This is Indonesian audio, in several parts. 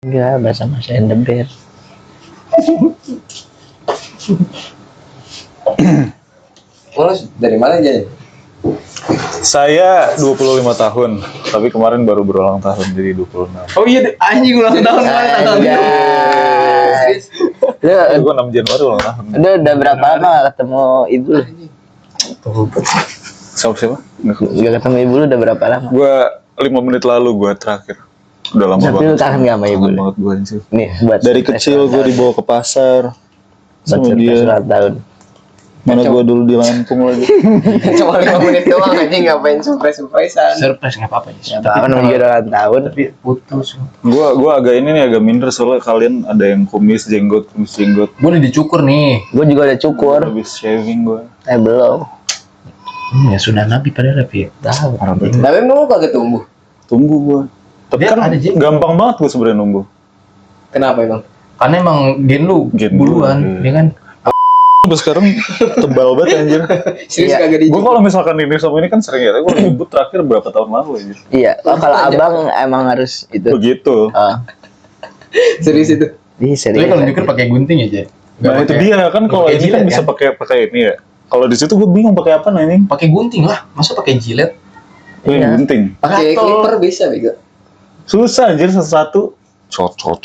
Enggak, bahasa Mas and the Bear. Mulus dari mana aja? Saya 25 tahun, tapi kemarin baru berulang tahun jadi 26. Oh iya, anjing ulang tahun kemarin tanggal Lu Gue 6 Januari ulang tahun. udah berapa lama gak ketemu ibu lu? Siapa? Gak ketemu ibu lu udah berapa lama? Gue 5 menit lalu gue terakhir. Udah lama Tapi lu banget. kangen gak sama ibu Kangen lu? banget gue anjir. Nih, buat Dari surprise kecil gue ulang dibawa ke pasar tahun. Buat sama surprise dia. ulang tahun. Mana gue dulu di Lampung lagi. Cuma 5 menit doang anjing, ngapain surprise-surprisean. Surprise nggak apa-apa ya. Gak apa-apa namanya juga ulang tahun. Tapi putus. Gue agak ini nih, agak minder soalnya kalian ada yang kumis jenggot. Gue udah dicukur nih. Gue juga udah cukur. Habis shaving gue. Belum. Ya sudah nabi padahal tapi. Tahu. Tapi emang lu kagak tumbuh? Tumbuh gue. Tapi Dia kan ada jenggot. gampang banget gue sebenarnya numbuh. Kenapa emang? Karena emang gen lu Gen buluan, gua, ya kan? Gue sekarang tebal banget anjir. Serius Iya. kagak Gue dicukur? kalau misalkan ini sama ini kan sering ya, gue nyebut terakhir berapa tahun lalu aja. Iya. Oh, kalau Langsung aja. abang emang harus itu. Begitu. Serius itu? Bisa Tapi deh. kalau nyukur pakai gunting aja. Nah itu dia kan kalau pakai ini kan jilet, bisa kan? pakai ini ya. Kalau di situ gue bingung pakai apa nih ini. Pakai gunting lah, masa pakai jilet? Iya. Gunting. Pakai Gatel. clipper bisa bego. Susah anjir satu-satu. Cocot.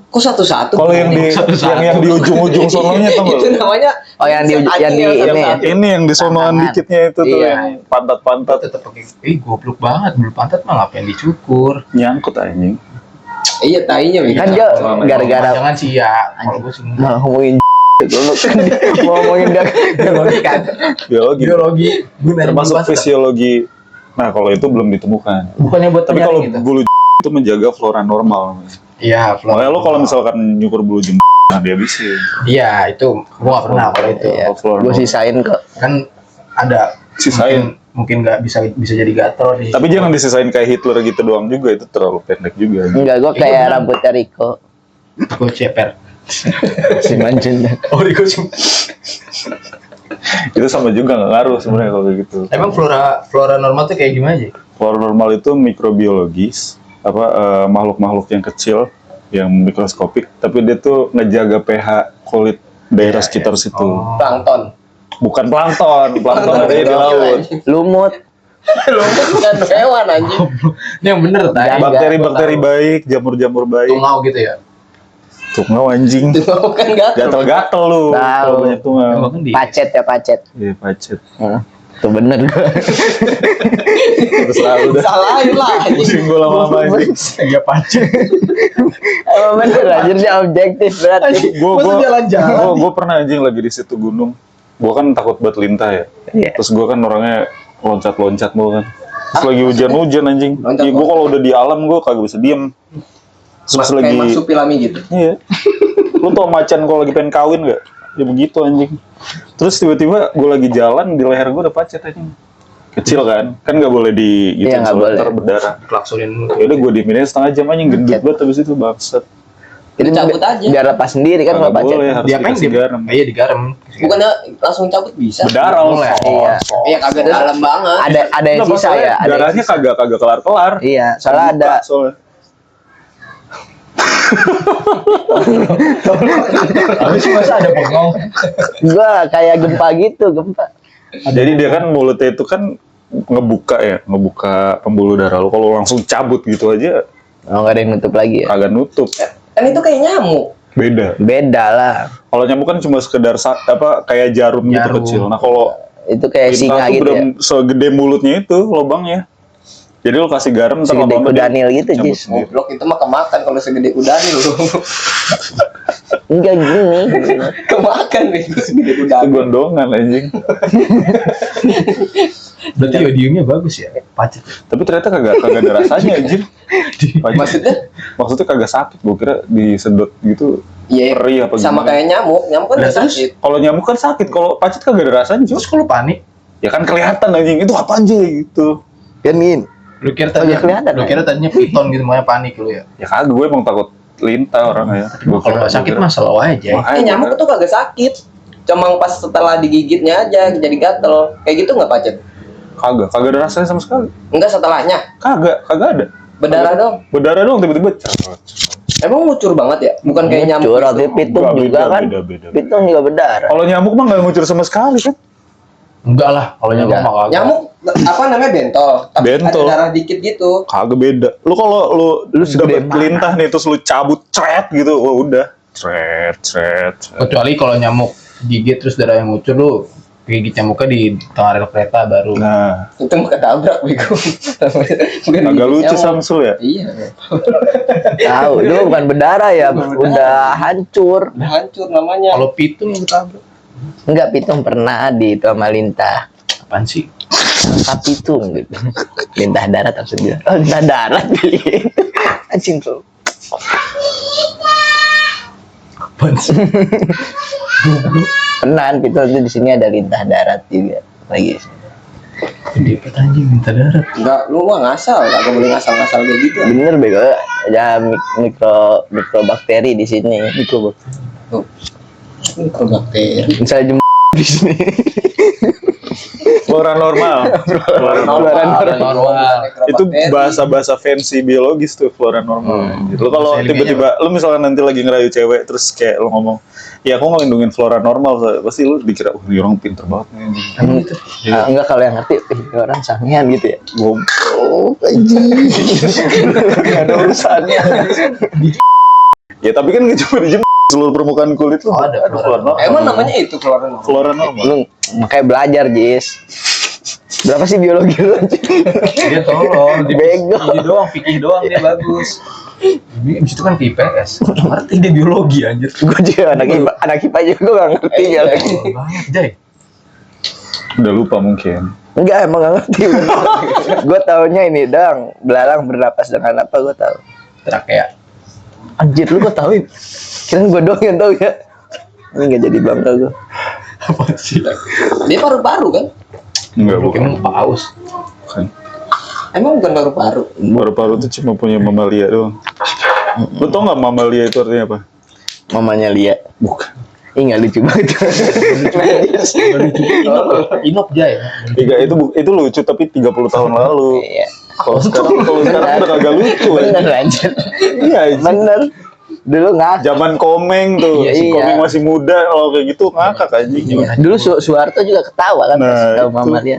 Kok satu-satu? Kalau yang di Satu-satu. yang di ujung-ujung sononya tau Itu nggak? namanya Oh, yang di ini ya? Ini yang di sonoan Tangan. dikitnya itu tuh Iya. yang pantat-pantat Tetap pakai. Goblok banget, bulu pantat mah ngapain dicukur? nyangkut anjing. Iya, tainya bego. Kan dia gara-gara Jangan sih ya. Kalau gue sih enggak. mau ngomongin dulu kan mau ngomongin Biologi kan. Biologi. Biologi. Gunanya Termasuk bulu pantat. fisiologi. Nah kalau itu belum ditemukan. Bukannya buat Tapi penyaring kalau gitu. bulu itu menjaga flora normal. Iya, Makanya lo kalau misalkan nyukur bulu nah dia bisa. Iya, itu gua nggak pernah kalau itu. Iya. Flora Gue normal. sisain kok. Kan ada Sisain. mungkin nggak bisa jadi gatel nih. Tapi jangan disisain kayak Hitler gitu doang juga, itu terlalu pendek juga. Enggak, gue Iya, kayak bener. rambutnya Riko. gue ceper. Si Manjun. Oh, Riko sih. Itu sama juga nggak ngaruh sebenarnya kalau kayak gitu. Emang flora normal tuh kayak gimana aja? Flora normal itu mikrobiologis, makhluk-makhluk yang kecil, yang mikroskopik, tapi dia tuh ngejaga pH kulit daerah Iya, sekitar iya. situ. Oh. Plankton. Bukan plankton ada di laut. Lumut. Lu bukan hewan anjing. Ini yang bener Jangan. tadi. Bakteri-bakteri baik, jamur-jamur baik. Tungau gitu ya. Tungau anjing. Bukan gatel. Gatal-gatal lu. Tahu. Kalau banyak tungau. Emang kan di Pacet ya pacet. Iya, pacet. Tuh bener gue. Terus lalu dah. Salahin lah anjing. Pusing gue lama-lama anjing. Iya pacet. Oh bener anjir dia objektif berarti. Masa jalan-jalan? Gue pernah anjing lagi di situ gunung. Gue kan takut buat lintah ya. Iya. Terus gue kan orangnya loncat-loncat mulu kan. Terus lagi hujan-hujan anjing. Loncat-loncat. Iya gue kalau udah di alam gue kagak bisa diem. Terus Kayak lagi. marsupilami gitu. Iya. Lu tau macan kalau lagi pengen kawin gak? Ya begitu anjing. Terus tiba-tiba gue lagi jalan di leher gue udah pacet anjing. Kecil kan? Kan gak boleh di gitu. Iya, nggak soalnya boleh. ntar berdarah. Klaksonin dulu. Ya udah gue diemin aja setengah jam anjing gendut Pacet. banget habis itu bangsat. Itu Cabut aja. Biar lepas sendiri kan kalau Nggak pacet. boleh, harus Diapain dikasih dia? garam. Iya digaram. Bukannya langsung cabut bisa? Berdarah Boleh. Iya. Iya kagak dalam banget. Ada yang Nggak, sisa masalahnya ya. Ada yang darahnya sisa. kagak kelar-kelar. Iya, soalnya Buka, ada. soalnya. Tapi sih masa ada bengong. Gua kayak gempa gitu, gempa. Jadi dia kan mulutnya itu kan ngebuka pembuluh darah lu. Kalau langsung cabut gitu aja Oh, nggak ada yang nutup lagi ya. kagak nutup. Kan itu kayak nyamuk. Beda. Beda lah. Kalau nyamuk kan cuma sekedar kayak jarum gitu Jarum. kecil. Nah, kalau Itu kayak lintah singa tuh gitu ya. segede mulutnya itu lubangnya. Jadi lu kasih garam ntar Segede lama-lama dia kudanil gitu, cabut Jis. sendiri. Goblok itu mah kemakan kalau segede kudani lu. Enggak gini. Kemakan itu segede Itu kudani. gondongan anjing. Berarti yodiumnya bagus ya. Pacet. Tapi ternyata kagak ada rasanya anjir. Maksudnya? Maksudnya kagak sakit. Gua kira disedot gitu. Iya. Perih apa Sama gimana. kayak nyamuk. Nyamuk kan Lah, nggak terus? sakit. Kalau nyamuk kan sakit, kalau pacet kagak ada rasanya. Terus kalau panik, Ya kan kelihatan anjing, itu apa aja gitu. Kan gini. lu kira Oh, tadinya, ya kelihatan, lu kira tadinya piton gitu, makanya panik lu ya. Ya kagak, gue emang takut lintah orangnya. Kalau nggak sakit mah selalu aja. Nyamuk tuh kagak sakit. Cuma pas setelah digigitnya aja jadi gatel. Kayak gitu nggak pacet? Kagak ada rasanya sama sekali. Enggak setelahnya. Kagak ada. Berdarah dong. Berdarah doang tiba-tiba. Emang ngucur banget ya? Bukan kayak nyamuk. Ngucur, tapi pitung Enggak, juga beda, kan. beda. Pitung juga berdarah. Kalau nyamuk mah nggak ngucur sama sekali kan? Enggak lah, kalau nyamuk Enggak. mah kagak. Nyamuk apa namanya bentol, tapi Bentol. ada darah dikit gitu. Kagak beda. Lu kalau lu segede dapet lintah nih terus lu cabut cret gitu, wah udah. Cret. Kecuali kalau nyamuk gigit terus darah yang ngucur lu gigit nyamuknya di tengah rel kereta baru. Nah, Itu mah ketabrak bego. Bukan agak digigit lucu nyamuk. Samsul ya. Iya. Tahu, itu bukan berdarah ya, udah hancur. Udah hancur namanya. Kalau pitung yang ketabrak. Enggak, pitung pernah di itu sama lintah. Apaan sih? Angka pitung gitu. Lintah darat maksudnya. Oh, lintah darat gitu. Anjing tuh. Apaan sih? Pernah pitung itu di sini ada lintah darat juga lagi. Gede banget anjing minta darat. Enggak, lu mah ngasal, enggak boleh ngasal-ngasal kayak gitu. Bener bego, ada mikrobakteri di sini. Mikrobakteri. Tuh. Mikrobakteri. Misalnya di sini. Flora normal. Flora normal. Normal. Itu bahasa-bahasa fancy biologis tuh flora normal. Gitu. Lu kalau Bahasa tiba-tiba lu misalkan nanti lagi ngerayu cewek terus kayak lu ngomong, "Ya aku ngelindungin flora normal." Pasti lu dikira, "Oh, ini orang pinter banget nih." Emang gitu. Ah, enggak, kalau yang ngerti, ini orang sangean gitu ya. Gua Oh, anjing. Gak ada urusannya. ya tapi kan gak cuma di seluruh permukaan kulit lu. Oh, ada flora normal. Emang namanya itu flora normal. Flora normal. Lu makanya belajar, Jis. Berapa sih biologi lu? Dia tolong di Bego. ini doang, fikih doang dia bagus. Ini abis itu kan ke IPS. Ngerti dia biologi anjir. Gue juga anak IPA juga gue gak ngerti biologi. Tolol banget, Jay. Udah lupa mungkin. Enggak, emang gak ngerti. Gue taunya ini dong, belalang bernapas dengan apa gue tahu. Trakea. Anjir, lu kok tahu? Kirain gue doang yang tahu ya. Ini gak jadi bangga gue. Apa sih? Dia paru-paru kan? Enggak, Emang bukan. paus. Bukan. Emang bukan paru-paru. Paru-paru itu cuma punya mamalia doang. Lu tau gak mamalia itu artinya apa? Mamanya Lia. Bukan. Ih, gak lucu banget. Inop Jay. Itu lucu tapi 30 tahun lalu. Iya. Kalau sekarang udah kagak lucu. Bener anjir. Iya, anjing. Bener. Dulu ngakak. Zaman Komeng tuh, Iya, si iya. Komeng masih muda kalau kayak gitu ngakak anjing. Iya. Dulu Soeharto juga ketawa kan. Nah, Tahu itu. Mama Lia.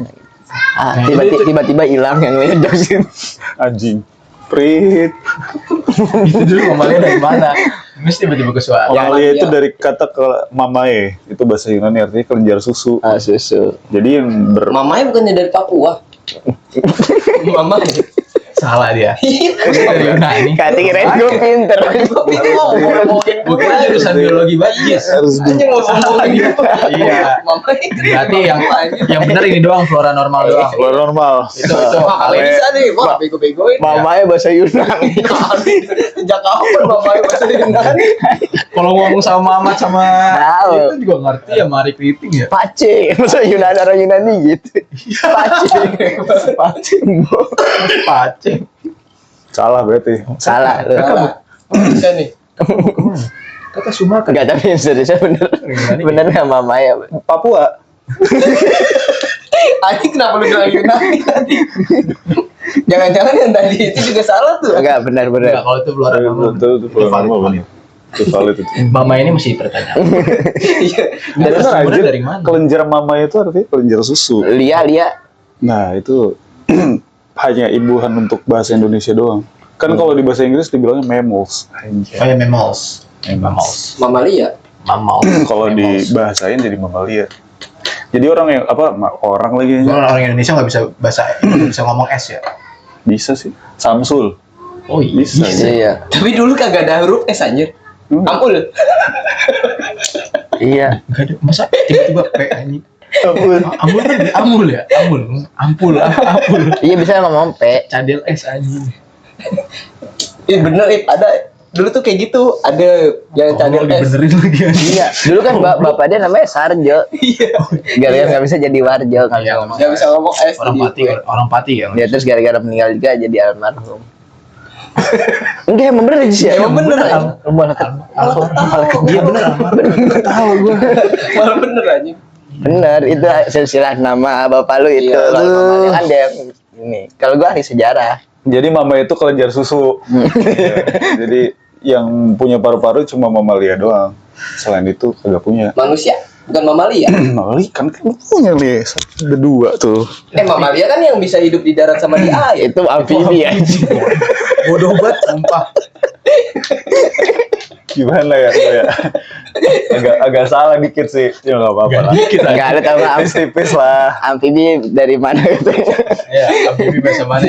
Ah, Nah, tiba-tiba hilang yang ngejosin. Anjing. Prit. Itu dulu ngomongnya dari mana? Mesti tiba-tiba ke suara. Mamalia itu iya. dari kata ke mamae, itu bahasa Yunani artinya kelenjar susu. Ah, susu. Jadi yang Mamanya bukannya dari Papua. Mamanya. Salah dia. Iya. Dari Yunani. Kata kirain gue pinter. Bukan jurusan biologi banget. harus di Anjing ngomong gitu. Iya. Mamanya Berarti yang benar ini doang flora normal doang. keluar normal. Itu Wah, Ale. bisa nih. Wah, bego-begoin. Mamanya bahasa Yunani. Sejak kapan mamanya bahasa Yunani? Kalau ngomong sama Mamat sama Tahu. itu juga ngerti ya Mari Kriting ya. Pace, masa Yunani orang Yunani gitu. Pace, pace, Pace. Salah berarti. salah lu. Salah. Bisa nih. Kata Sumatera. Enggak, tapi Indonesia bener, Yunani bener nggak Mamaya? Papua. Anjing kenapa lu bilang Yunani tadi? Jangan-jangan yang tadi itu juga salah tuh. Enggak, benar. Enggak, kalau itu flora normal. Itu keluar valid, normal. valid. Itu valid itu. Mama ini masih pertanyaan. Iya. Bener Sumbernya anjir. dari mana? Kelenjar mama itu artinya kelenjar susu. Lia. Nah, itu hanya imbuhan untuk bahasa Indonesia doang. Kan kalau di bahasa Inggris dibilangnya mammals. Anjir. Oh ya mammals. Mammals. Mamalia. Mammal. Kalau dibahasain jadi mamalia. Jadi orang yang orang lagi Orang Indonesia nggak bisa ngomong S ya. bisa sih. Samsul. Oh iya. Bisa. Iya, Tapi dulu kagak ada huruf S anjir. Ampul. iya. Enggak ada. Masa tiba-tiba P anjing. Ampun. Amul kan amul ya? Ampul. Iya, bisa ngomong P. Cadel S anjing. Iya bener, ada dulu tuh kayak gitu, ada yang cadel S. Dibenerin lagi anjing. Iya, dulu kan bapak dia namanya Sarjo. Iya. Gara-gara nggak bisa jadi Warjo kan. Iya, Gak bisa ngomong S. Orang pati ya. Dia terus gara-gara meninggal juga jadi almarhum. Enggak, emang bener sih ya. Emang bener, Malah Iya bener. tahu gue. Malah bener anjing. Bener, itu silsilah nama bapak lu itu. Iya. Kalau mamanya kan dia ini. Kalau gua ahli sejarah. Jadi mama itu kelenjar susu. Ya, jadi yang punya paru-paru cuma mamalia doang. Selain itu kagak punya. Manusia, bukan mamalia. Mamalia kan lu punya nih, ada 2 tuh. Mamalia kan yang bisa hidup di darat sama di air. Itu amfibi ya. Bodoh banget, sumpah. Gimana ya? Agak salah dikit sih. Ya nggak apa-apa lah. Enggak ada tahu nggak Tipis lah. amfibi dari mana gitu. Ya, amfibi bahasa mana?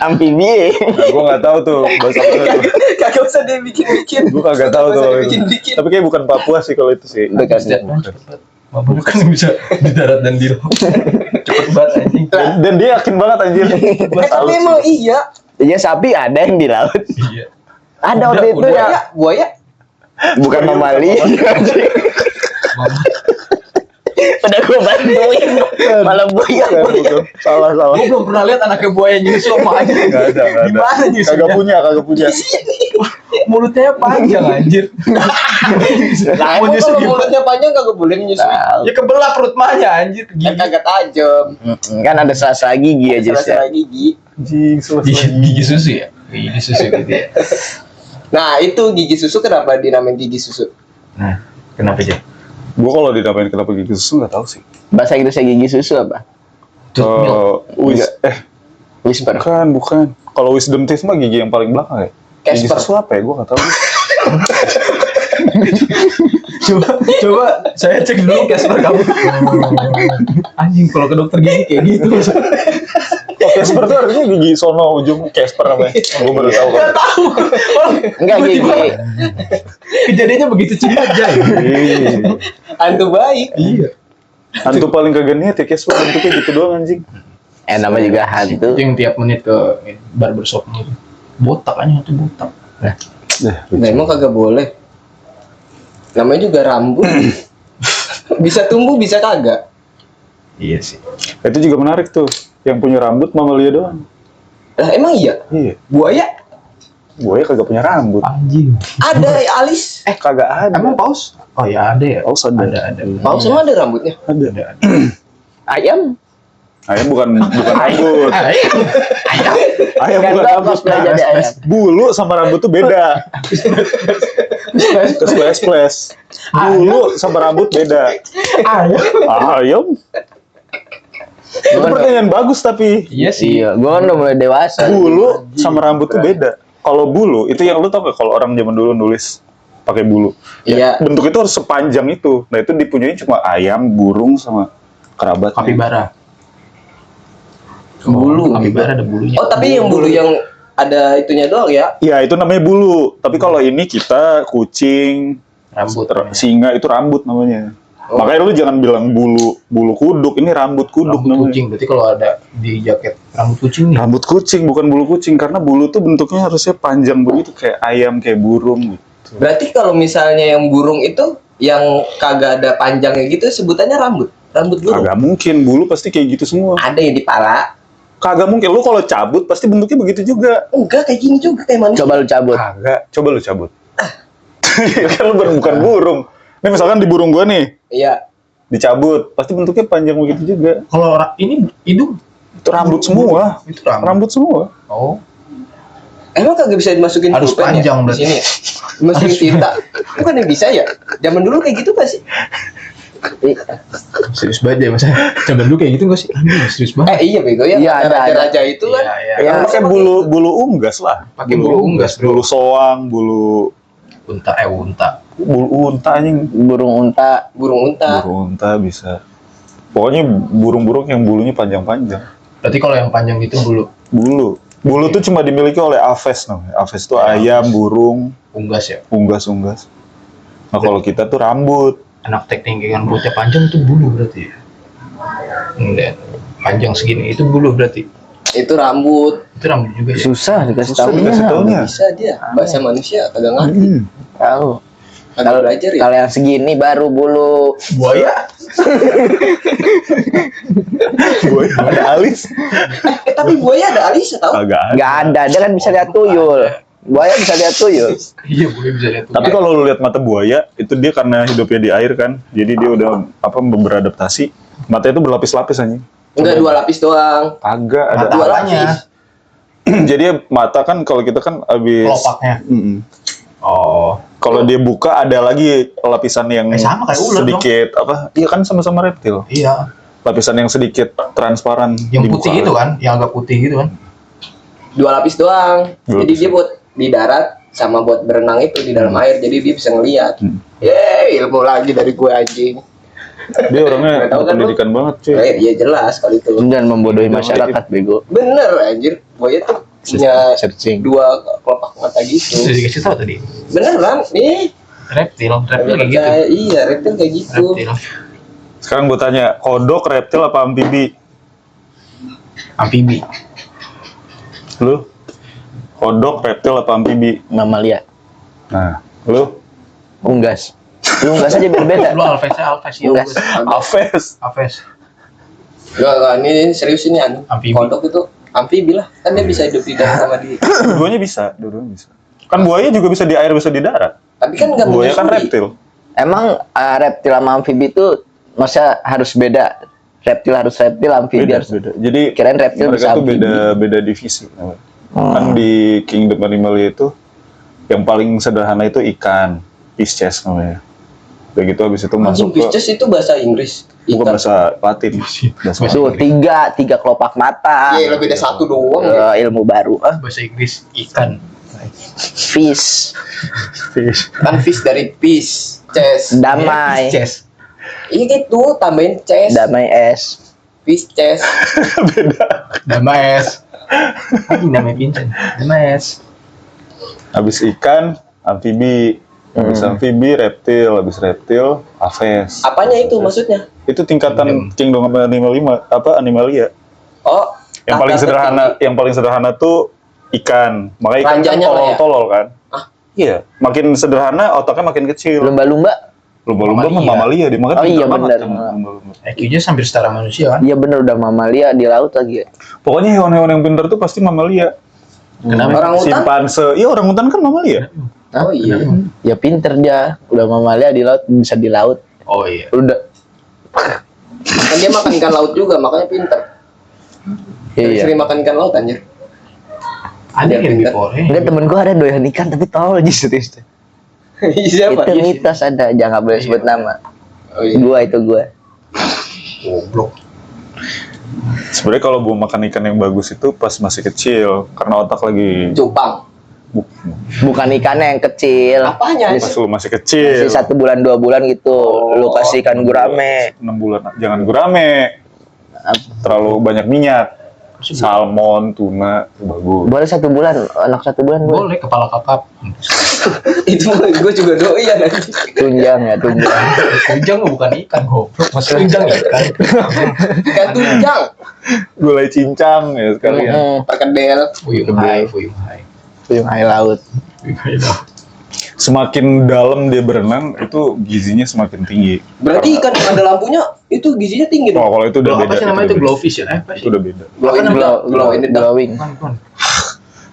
Amfibi. Nah, gue nggak tahu tuh bahasa apa tuh. Kagak usah dia bikin-bikin. Gue kagak tahu tuh. Bikin-bikin. Tapi kayak bukan Papua sih kalau itu sih. Mabuk kan bisa di darat dan di laut. Cepet banget anjing. Dan dia yakin banget anjir. Tapi emang iya. Iya sapi ada yang di laut. Iya. Ada waktu itu ya. Buaya. Bukan mamalia. Udah gue bantuin. Malah buaya. Salah. Gue belum pernah lihat anaknya buaya nyusul sama aja. Nggak ada. Gimana nyusulnya? Kagak punya. Mulutnya panjang anjir. Lah, emang kalau mulutnya panjang kagak boleh nyusul. Ya kebelah perut mahnya anjir. Kan Gigi. kagak tajam. Kan ada sela-sela gigi aja sih. Sela-sela gigi. Anjing, Gigi susu ya? Gigi susu gitu ya. Nah, itu gigi susu kenapa dinamain gigi susu? Nah, kenapa aja? Gue kalau dinamain kenapa gigi susu nggak tahu sih. Bahasa Inggrisnya gigi susu apa? Whisper. Bukan. Kalau wisdom teeth mah gigi yang paling belakang ya. Gigi Casper. susu apa ya? Gue nggak tahu. Coba saya cek dulu Casper kamu. Anjing kalau ke dokter gigi kayak gitu. Oh, Casper tuh artinya gigi sono ujung Casper apa ya? Gue baru tahu. Enggak tahu. Enggak gigi. Kejadiannya begitu cepat aja. Hantu baik. Iya. Hantu paling kagak niat ya Casper, bentuknya gitu doang anjing. Nama juga hantu. Itu yang tiap menit ke barbershop gitu. Botak aja itu botak. Nah, emang kagak boleh. Namanya juga rambut. Bisa tumbuh, bisa kagak. Iya sih. Itu juga menarik tuh. Yang punya rambut mamalia doang. Lah, emang iya? Iya. Buaya Buaya kagak punya rambut. Anjing. ada alis. Kagak ada. Emang paus? Oh ya ada ya. Paus ada. Ada. Paus emang ada rambutnya? Ada. Ayam. Ayam bukan rambut. Ayam Kan bukan gua rambut. cosplay jadi ayam. Bulu sama rambut tuh beda. Splash. Bulu sama rambut beda. Ayam. Itu pertanyaan bagus tapi. Iya sih. Iya, gua kan udah mulai dewasa. Bulu sama rambut tuh beda. Kalau bulu itu yang lu tau gak kalau orang zaman dulu nulis pakai bulu. Iya. Bentuk itu harus sepanjang itu. Nah itu dipunyai cuma ayam, burung sama kerabat. Kapibara. Bulu. Kapibara ada bulunya. Oh, tapi yang bulu yang ada itunya doang ya? Ya itu namanya bulu. Tapi kalau ini kita kucing, Rambut. singa itu rambut namanya. Oh. Makanya lu jangan bilang bulu kuduk, ini rambut kuduk Rambut namanya. kucing. Berarti kalau ada di jaket rambut kucing nih. Rambut kucing bukan bulu kucing karena bulu tuh bentuknya harusnya panjang begitu kayak ayam, kayak burung gitu. Berarti kalau misalnya yang burung itu yang kagak ada panjangnya gitu sebutannya rambut. Rambut burung. Kagak mungkin, bulu pasti kayak gitu semua. Ada yang di pala. Kagak mungkin, lu kalau cabut pasti bentuknya begitu juga. Enggak, kayak gini juga kayak manusia. Coba lu cabut. Kagak, coba lu cabut. Kan lu bukan burung. Nih misalkan di burung gua nih, Iya. dicabut, pasti bentuknya panjang begitu juga. Kalau ini hidung Itu rambut semua. itu rambut. Rambut semua. Oh. Emang kagak bisa dimasukin Harus pulpen panjang ya? berarti. Di sini. Dimasukin tinta. Bukan yang bisa ya? Zaman dulu kayak gitu gak sih? Serius banget ya masa. Coba dulu kayak gitu gak sih? Anjing, serius banget. Iya bego ya. Iya, ada. Raja-raja itu kan. Iya, iya. Ya, pakai bulu unggas lah. Pakai bulu unggas, bro. Bulu soang, bulu Unta. unta anjing. Burung unta. Burung unta. Burung unta bisa. Pokoknya burung-burung yang bulunya panjang-panjang. Berarti kalau yang panjang itu bulu Bulu tuh cuma dimiliki oleh aves namanya. Aves tuh ayam, burung, unggas ya. unggas. Nah kalau kita tuh rambut. Anak teknik yang rambutnya panjang itu bulu berarti ya. Enggak. Panjang segini itu bulu berarti. Itu rambut. Itu rambut juga ya. Susah dikasih Susah tahunya. dikasih taunya. Bisa dia. Bahasa manusia kagak ngerti. Tahu. Kagak belajar ya. Kalau yang segini baru bulu. Buaya. Buaya ada alis. Tapi buaya ada alisnya tau? Kagak ada. Nggak ada, dia kan bisa lihat tuyul. Buaya bisa lihat tuyul. Iya, buaya bisa lihat. Tapi kalau lu lihat mata buaya, itu dia karena hidupnya di air kan. Jadi dia udah beradaptasi. Matanya itu berlapis-lapis anjing. Enggak, 2 lapis doang. Kagak ada. Dua apanya? lapis. Jadi mata kan kalau kita kan habis Kelopaknya. Mm-mm. Oh. Kalau dia buka ada lagi lapisan yang sama kayak ular sedikit apa? Iya kan sama-sama reptil. Iya. Lapisan yang sedikit transparan. Yang dibuka. putih gitu kan, yang agak putih gitu kan. 2 lapis doang. Dua Jadi lapis. dia buat di darat sama buat berenang itu di dalam air. Jadi dia bisa ngelihat. Hmm. Yeay, ilmu lagi dari gue anjing. Dia orangnya Nggak tahu kan, pendidikan banget cuy. Iya jelas kalau itu. Dan membodohi masyarakat bego. Bener anjir. Boya tuh punya Searching. 2 kelopak mata gitu. Sudah dikasih tahu tadi. Beneran nih. Reptil kayak gitu. Iya, reptil kayak gitu. Reptil. Sekarang gue tanya, kodok reptil apa amfibi? Amfibi. Lu? Kodok reptil apa amfibi? Mamalia. Nah, lu? Unggas. Lu unggas aja berbeda. Lu Alves ya Unggas. Aves. Alves. Enggak, ini serius ini Amfibi. Kodok itu amfibi lah. Kan dia bisa hidup di darat sama di. Dua-duanya bisa. Kan buaya juga bisa di air, bisa di darat. Tapi kan enggak Buaya kan menyusui. reptil. Emang reptil sama amfibi itu masa harus beda? Reptil harus reptil, amfibi Beda, harus. beda. Jadi Kirain reptil mereka bisa tuh amfibi. beda divisi. Kan di Kingdom Animalia itu yang paling sederhana itu ikan, Pisces namanya. Udah gitu habis itu Anjing, masuk ke Pisces itu bahasa Inggris. bukan Ikan. bahasa Latin. Bahasa Tuh, tiga kelopak mata. Iya, lebih dari 1 doang ya. Ilmu baru. Bahasa Inggris ikan. Fish. fish. Kan fish dari peace, chess. Damai. Chess. Iya gitu, tambahin chess, Damai es. fish chess. Damai es. Anjing namanya Vincent. Damai es. Habis ikan, amfibi. Habis amfibi, reptil. Habis reptil, aves. Apanya itu maksudnya? Itu tingkatan Kingdom Animalia. Oh, Yang paling tahap sederhana, tertinggi. yang paling sederhana tuh ikan. Makanya ikan kan Ranjanya lah ya? tolol-tolol kan. Ah. Iya, makin sederhana otaknya makin kecil. Lumba-lumba. Lumba-lumba mah Mamalia. mamalia, dia makanya Oh iya, pintar banget bener. kan lumba-lumba. IQ-nya hampir setara manusia kan. Iya bener udah mamalia di laut lagi ya. Pokoknya hewan-hewan yang pintar tuh pasti mamalia. Kenapa? Orang hutan? Simpanse, iya orang hutan kan mamalia. Oh iya. Ya pinter dia. Udah mamalia di laut bisa di laut. Oh iya. Udah. Kan dia makan ikan laut juga, makanya pinter. Iya. Sering makan ikan laut anjir. Ada Dia yang pintar. before. Enggak temen gua ada doyan ikan tapi tolol aja serius. Siapa? Itu mitos ada, jangan boleh sebut nama. Oh iya. Gua. Goblok. Sebenarnya kalau gua makan ikan yang bagus itu pas masih kecil, karena otak lagi Cupang. Bukan ikannya yang kecil. Apanya? pas lu masih kecil. Masih 1 bulan 2 bulan gitu. Lu kasih ikan gurame. 6 bulan, jangan gurame. Terlalu banyak minyak. Salmon, tuna, itu bagus. Boleh 1 bulan, anak 1 bulan boleh. Boleh kepala kakap. Itu gue juga doyan anjir. Tunjang ya, tunjang. Tunjang bukan ikan goblok. Masih tunjang ikan. Ikan tunjang. Gulai cincang ya sekalian. Perkedel. Fuyung hai. Tuyung air laut. Semakin dalam dia berenang, itu gizinya semakin tinggi. Berarti ikan yang ada lampunya itu gizinya tinggi Oh, dong. kalau itu udah Apa beda. sih namanya itu itu udah glowfish ya? beda. Itu udah beda. Glow in the dark. Glow in the dark. Glowing.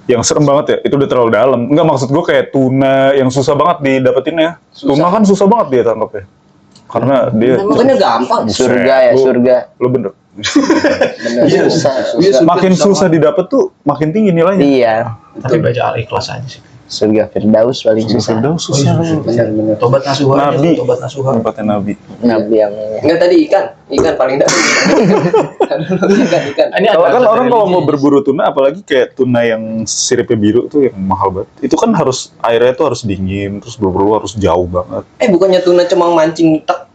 Yang serem banget ya, itu udah terlalu dalam. Enggak, maksud gue kayak tuna yang susah banget didapetinnya. Tuna kan susah banget dia tangkapnya. Karena dia Makanya gampang. Surga ya, surga. Lo bener. Bener. Iya, susah. Makin susah didapat tuh makin tinggi nilainya. Iya. Tapi baca Al-Ikhlas aja sih. Surga Firdaus paling susah. Firdaus susah. Bener. Tobat nasuha. Nabi. Tobat nasuha. Tempatnya Nabi. Nabi yang Enggak tadi ikan paling dapat. ikan. Ini Kalau ada kan ada orang kalau religi. mau berburu tuna, apalagi kayak tuna yang siripnya biru tuh yang mahal banget. Itu kan harus airnya tuh harus dingin, terus berburu harus jauh banget. Bukannya tuna cuma mancing tak.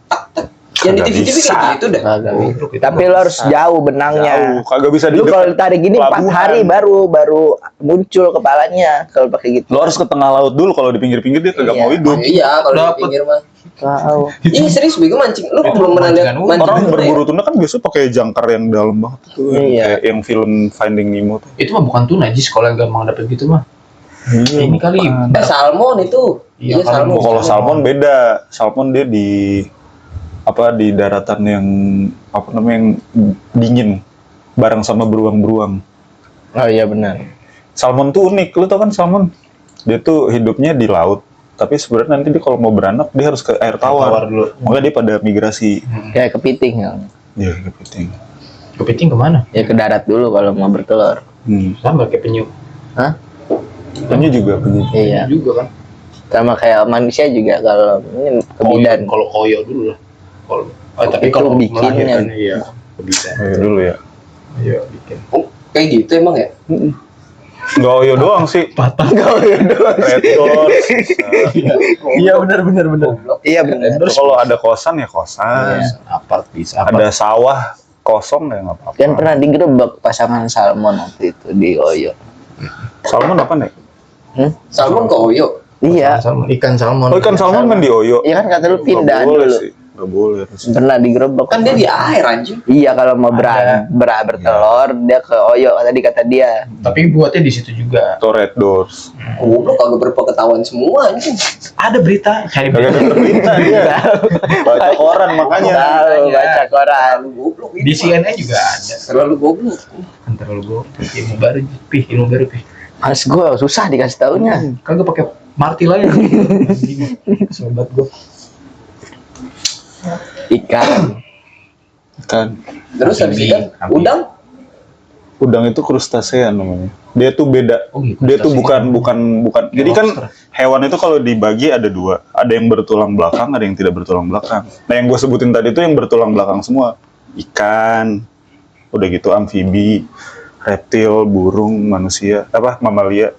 Yang di Kagak TV-TV bisa. kayak gitu dah. kagak bisa. Goblok itu. Tapi lo harus jauh benangnya. Jauh, kagak bisa di Lu kalau dekat ditarik gini 4 pelabuhan. hari baru muncul kepalanya kalau pakai gitu. Lo harus ke tengah laut dulu, kalau di pinggir-pinggir dia kagak Iya. mau hidup. Iya, kalau di Dapet. pinggir mah. Tahu. Iya serius bego mancing. Lu Itu belum pernah lihat mancingan umum. mancing Orang tuna ya? berburu tuna kan biasanya pakai jangkar yang dalam banget tuh. Iya. Kayak yang film Finding Nemo tuh. Itu mah bukan tuna Jis, kalau yang gampang dapet gitu mah. Ini kali Salmon itu. Iya, Oh, kalau salmon beda. Salmon dia di di daratan yang yang dingin bareng sama beruang-beruang. Oh iya benar. Salmon tuh unik. Lu tau kan salmon? Dia tuh hidupnya di laut. Tapi sebenarnya nanti dia kalau mau beranak dia harus ke air tawar dulu. Makanya dia pada migrasi. Kayak kepiting ya. Iya, kepiting. Kepiting kemana? Ya ke darat dulu kalau mau bertelur. Sama kayak penyu. Hah? Penyu juga penyu. Iya. Juga kan. Sama kayak manusia juga kalau ini kebidan. Kalau koyo dulu lah. Kalau tapi Itu kalau bikinnya. melahirkannya iya kebidan. Dulu ya. Iya bikin. Oh, kayak gitu emang ya? Nggak oyo doang sih. Patah. Red Doors. Iya benar. Iya benar. Terus kalau ada kosan ya kosan. Apa bisa apa? Ada sawah kosong ya nggak apa-apa. Kan pernah digerebek pasangan salmon waktu itu di Oyo. Salmon apa nih? Salmon ke Oyo. Iya. Ikan salmon. Oh ikan salmon kan di Oyo. Iya kan kata lu pindah Nggak boleh dulu. sih. Nggak boleh. Pernah digerebek. Kan dia di air anjing. Iya kalau mau bertelur dia ke Oyo tadi kata dia. Tapi buatnya di situ juga. Atau Red Doors. Goblok kagak berpengetahuan semua anjing. Ada berita, cari Kagak berita. denger berita dia. Baca koran makanya. Tahu baca koran. Terlalu goblok Di CNN juga ada. Terlalu goblok. Antar lu gua ilmu baru, ilmu baru. Mas gue susah dikasih taunya. Kagak pakai marti lain. Sobat gua. Ikan. Kan. Terus habis itu Ambil. udang. Udang itu krustacean namanya. Dia tuh beda. Oh, gitu, Dia tuh krustacean. bukan. Jadi kan hewan itu kalau dibagi ada dua. Ada yang bertulang belakang, ada yang tidak bertulang belakang. Nah yang gue sebutin tadi itu yang bertulang belakang semua. Ikan, udah gitu amfibi, reptil, burung, manusia, mamalia.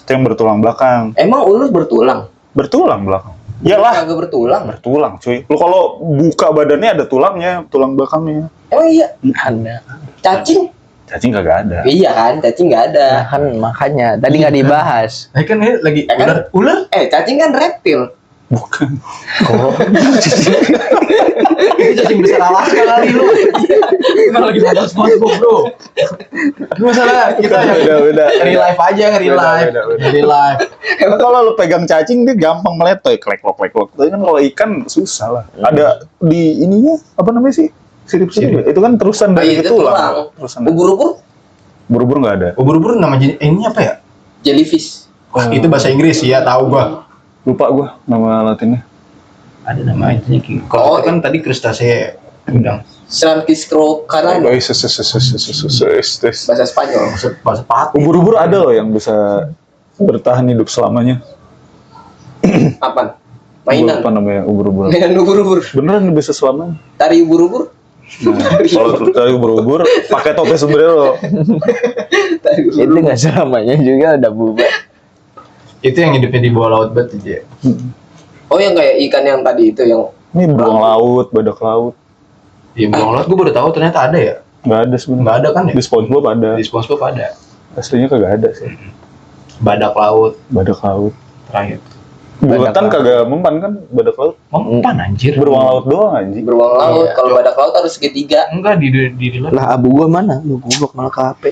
Itu yang bertulang belakang. Emang ulur bertulang? Bertulang belakang. Iyalah. Kagak bertulang. Bertulang cuy. Lu kalau buka badannya ada tulangnya, tulang belakangnya. Emang iya. Ada. Cacing? Cacing kagak ada. Iya kan, cacing nggak ada. Nah, kan makanya tadi nggak dibahas. Kan ini lagi kan? ular. Cacing kan reptil. Bukan. Ini cacing besar Alaska kali lu. Kita lagi nonton SpongeBob, Bro. Ini masalah kita yang Beda. real life aja, real life. Beda. Real life. Emang kalau lu pegang cacing dia gampang meletoy, klek-klok. Tapi kan kalau ikan susah lah. Ada di ininya apa namanya sih? Sirip-sirip. Itu kan terusan dari itu tulang. tulang. Terusan. dari- Ubur-ubur? Ubur-ubur nggak ada. Ubur-ubur nama ini apa ya? Jellyfish. Wah, itu bahasa Inggris ya, tahu gua. Lupa gua nama latinnya. Ada nama itunya. Kalau itu kan tadi krustase udang. Srankies crocarana. Oh, yes. Bahasa Spanyol. Bahasa pati. Ubur-ubur ada loh yang bisa bertahan hidup selamanya. Apaan? Gua Mainan. lupa namanya ubur-ubur. Mainan ubur-ubur. Beneran bisa selamanya. Tari ubur-ubur. Nah, kalau tadi ubur-ubur pakai topi sombrero. Tari Itu ubur-ubur. nggak selamanya juga udah bubar. Itu yang hidupnya di bawah laut banget aja. Oh yang kayak ikan yang tadi itu yang Ini beruang laut, badak laut. Iya, bawah laut gua baru tahu ternyata ada ya. Nggak ada sebenarnya. Nggak ada kan ya? Di SpongeBob ada. Di SpongeBob ada. Aslinya kagak ada sih. Badak laut Badak laut. terakhir. Buletan laut. kagak mempan kan badak laut. Mempan anjir. Beruang laut doang anjing. beruang laut. Iya. Kalau badak laut harus segitiga. Enggak di luar. Lah abu gua mana? Lu goblok malah ke HP.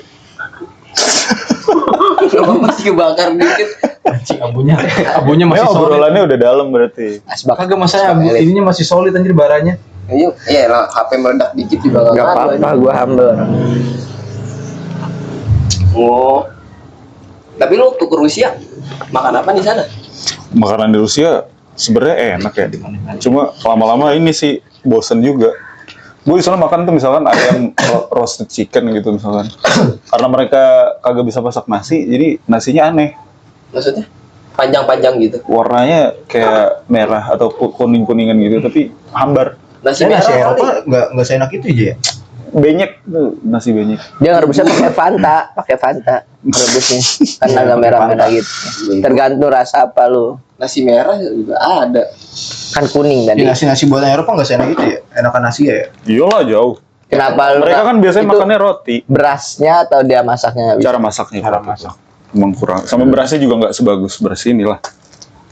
Kalau masih kebakar dikit. Anjing abunya masih Ya, solid. obrolannya udah dalam berarti. Asbak. Kagak masalah ininya masih solid anjir baranya. Ayo, iya lah HP meledak dikit juga Gak nggak apa-apa, gua humble. Oh. Tapi lu waktu ke Rusia makan apa di sana? Makanan di Rusia sebenarnya enak ya. Cuma lama-lama ini sih bosen juga. Gue di sana makan tuh misalkan ayam roasted chicken gitu misalkan. Karena mereka kagak bisa masak nasi, jadi nasinya aneh. Maksudnya panjang-panjang gitu. Warnanya kayak merah atau kuning-kuningan gitu, tapi hambar. Nasi Saya merah nasi kali. Eropa nggak seenak itu aja ya. Benyek tuh, nasi benyek. Dia ngerebusnya pakai Fanta rebusnya. Kan agak merah-merah gitu. Tergantung rasa apa lu. Nasi merah juga ada. Kan kuning Di tadi. nasi buatan Eropa nggak seenak itu ya. Enakan nasi ya. Iyalah jauh. Kenapa lu? Mereka kan biasanya itu makannya roti. berasnya atau dia masaknya nggak bisa? Cara masaknya. Cara kurang. masak. Emang kurang. Sama berasnya juga nggak sebagus beras inilah.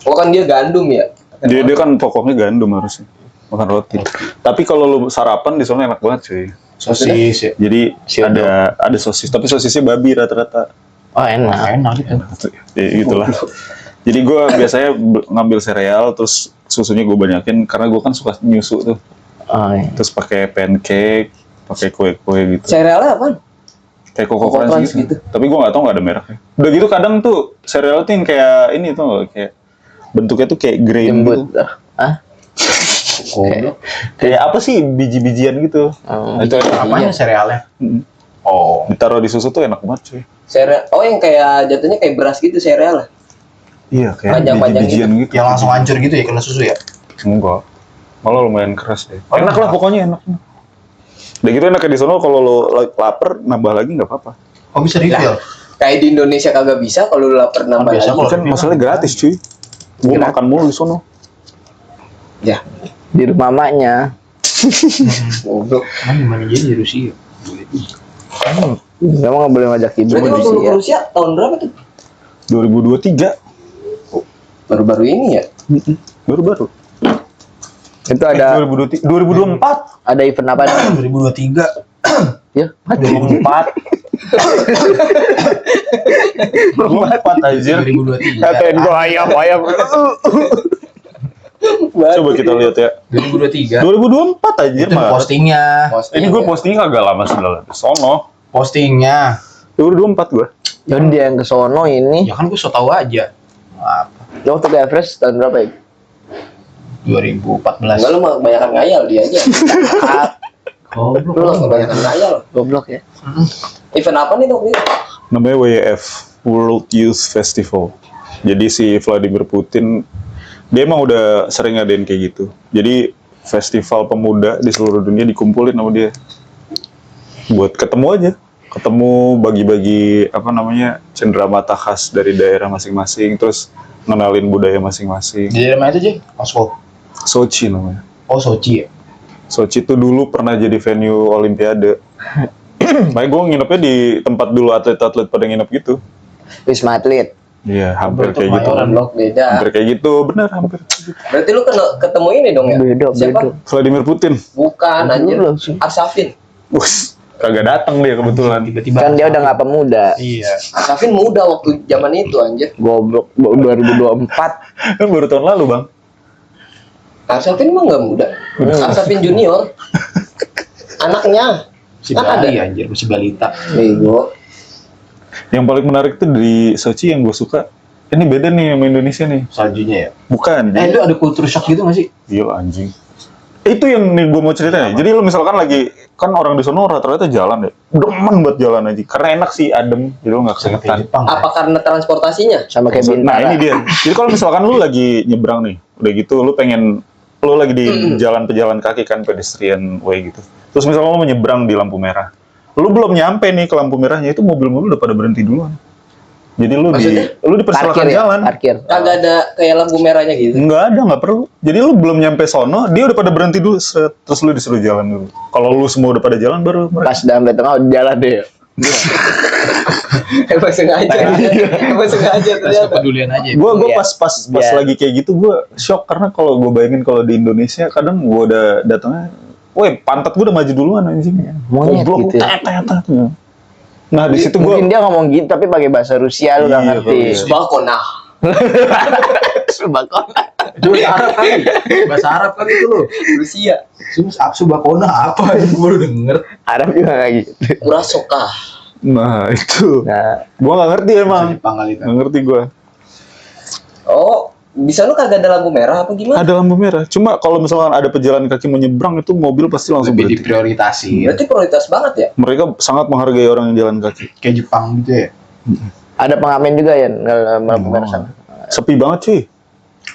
Oh kan dia gandum ya. Dia kan pokoknya gandum harusnya. Makan roti. Tapi kalau lu sarapan di sana enak banget cuy. Sosis ya. Jadi ada sosis, tapi sosisnya babi rata-rata. Oh enak. Enak gitu. Ya, gitulah. Jadi gue biasanya ngambil sereal, terus susunya gue banyakin karena gue kan suka nyusu tuh. Oh, iya. Terus pakai pancake, pakai kue-kue gitu. Serealnya apa? Kayak Coco Coco Crunch Crunch gitu. gitu. Tapi gue nggak tahu nggak ada mereknya. Udah gitu kadang tuh sereal tuh yang kayak ini tuh nggak, kayak bentuknya tuh kayak grain Jembut. gitu. Hah? Kayak apa sih biji-bijian gitu. Oh. Nah, itu enak. Apanya serealnya? Mm. Oh. Ditaruh di susu tuh enak banget cuy. Sereal. Oh, yang kayak jatuhnya kayak beras gitu sereal lah. Iya, kayak Panjang-panjang biji-bijian gitu. Yang langsung hancur gitu ya kena susu ya? Enggak. Malah lumayan keras deh. Oh, Enak lah enak. pokoknya enak. Udah gitu enaknya di sono kalau lo lapar nambah lagi nggak apa-apa. Oh bisa refill? Kayak di Indonesia kagak bisa kalau lu lapar nambah biasa lagi. kalau Kan refill masalahnya gratis cuy. Gue makan mulu di sono. Ya, Di rumah maknya. goblok. Kan gimana jadi di Rusia? Kamu nggak boleh ngajak ibu Berarti di waktu lu ke sini. Rusia tahun berapa tuh? 2023. Baru-baru ini ya? Baru-baru. Itu ada 2023. 2024. ada event apa nih? 2023. Ya, 2024. 2024 anjir. 2023. Katain gua ayam. Coba kita lihat ya. 2023. 2024 anjir Itu mah. postingnya. Ini gue postingnya kagak lama sebenarnya. Sono. Postingnya. 2024 gue. Jadi dia yang ke sono ini. Ya kan gue so tau aja. Apa? Lo waktu ke Everest tahun berapa ya? Enggak, 2014. lu mah kebanyakan ngayal dia aja. Goblok. Lu kebanyakan ngayal. Goblok ya. Event apa nih tuh? Namanya WYF, World Youth Festival. Jadi si Vladimir Putin, dia emang udah sering ngadain kayak gitu. Jadi festival pemuda di seluruh dunia dikumpulin sama dia. Buat ketemu aja. Ketemu bagi-bagi apa namanya cenderamata khas dari daerah masing-masing. Terus ngenalin budaya masing-masing. Di daerah mana itu aja? Moskow. Sochi namanya. Oh Sochi ya. Sochi itu dulu pernah jadi venue Olimpiade. Makanya gue nginepnya di tempat dulu atlet-atlet pada nginep gitu. Wisma Atlet. Iya, hampir Berarti kayak gitu. Kemayoran. Blok beda. Hampir kayak gitu, bener hampir. Berarti lu ketemu ini dong ya? Beda, Siapa? beda. Vladimir Putin. Bukan anjir. Dulu langsung. Arsafin. Wus, kagak datang dia kebetulan. Tiba-tiba. Kan dia udah nggak pemuda. Iya. Arsafin muda waktu zaman itu anjir. Goblok 2024. Kan baru tahun lalu, Bang. Arsafin emang nggak muda. Arsafin junior. Anaknya. Si Kan Bali ada. anjir, si balita. Bego. Yang paling menarik tuh di Sochi yang gue suka, ini beda nih sama Indonesia nih. Saljunya ya. Bukan. Itu ada kultur shock gitu gak sih? Iya anjing. Itu yang nih gue mau ceritain. Jadi lu misalkan lagi, kan orang di sono rata-rata jalan ya. Demen buat jalan aja. Karena enak sih, adem. Jadi lu gak Kayak keringetan. Jepang. Apa karena transportasinya? Sama kayak Nah Bintara. ini dia. Jadi kalau misalkan lu lagi nyebrang nih, udah gitu lu pengen, lu lagi di jalan pejalan kaki kan, pedestrian way gitu. Terus misalnya lu mau nyebrang di lampu merah, lu belum nyampe nih ke lampu merahnya, itu mobil-mobil udah pada berhenti duluan. Jadi lu Maksudnya? lu dipersilakan Parkir ya? jalan. Parkir. Kagak ada kayak lampu merahnya gitu. Nggak ada, nggak perlu. Jadi lu belum nyampe sono, dia udah pada berhenti dulu, set. Terus lu disuruh jalan dulu. Kalau lu semua udah pada jalan, baru mereka. Pas dalam tengah jalan deh. Emang sengaja. Emang sengaja Terus ternyata. kepedulian aja. Gue Iya. pas Iya. lagi kayak gitu, gue shock karena kalau gue bayangin kalau di Indonesia, kadang gue udah datangnya, woi pantat gue udah maju duluan anjing. Monyet Goblok, gitu ya. tet. Nah di situ gue, Mungkin dia ngomong gitu tapi pakai bahasa Rusia lu nggak Iya, ngerti. iya. Subakonah. Subakona. Itu bahasa Arab kali. Bahasa Arab kali itu lo. Rusia. Subakona apa yang gue baru denger. Arab juga nggak gitu. Urasoka. nah itu, Nah, gue nggak ngerti Bahasa emang, Jepang kali itu. nggak ngerti gue. Oh, bisa lu kagak ada lampu merah apa gimana? Ada lampu merah. Cuma kalau misalkan ada pejalan kaki menyeberang itu mobil pasti langsung Lebih berhenti. diprioritasin. Berarti prioritas banget ya? Mereka sangat menghargai orang yang jalan kaki. Kayak Jepang gitu ya. ada pengamen juga ya lampu merah sana. Sepi banget cuy.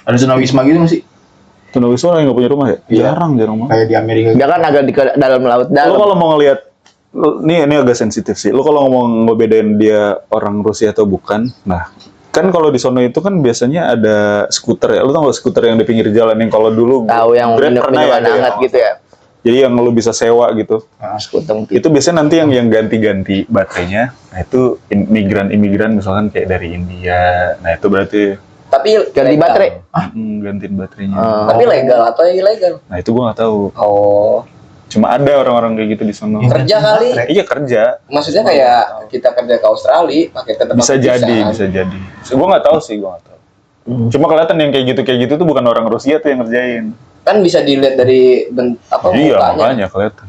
Ada zona wisma gitu nggak sih? Tunawisma yang nggak punya rumah ya? Iya. Jarang banget. Kayak di Amerika gitu. Dia kan agak di dalam laut Lo dalam. kalau mau ngelihat, ini agak sensitif sih. Lo kalau ngomong ngebedain dia orang Rusia atau bukan, nah kan kalau di sono itu kan biasanya ada skuter ya. Lo tau gak skuter yang di pinggir jalan yang kalau dulu Tahu yang Grab minum pernah ya, minuman ada ya? hangat gitu ya. Jadi yang lo bisa sewa gitu. Skuteng Itu biasanya nanti yang ganti-ganti baterainya. Nah itu imigran misalkan kayak dari India. Nah itu berarti Tapi ganti legal. baterai. gantiin baterainya. Tapi legal atau ilegal? Nah itu gua nggak tahu. Oh, Cuma ada orang-orang kayak gitu di sono. kerja kali. Iya kerja. Maksudnya kayak kita kerja ke Australia pakai tetap Bisa pakai jadi, visa. bisa jadi. Gue nggak tahu sih, gue nggak tahu. Cuma kelihatan yang kayak gitu tuh bukan orang Rusia tuh yang ngerjain. Kan bisa dilihat dari apa Iya mukanya. makanya kelihatan.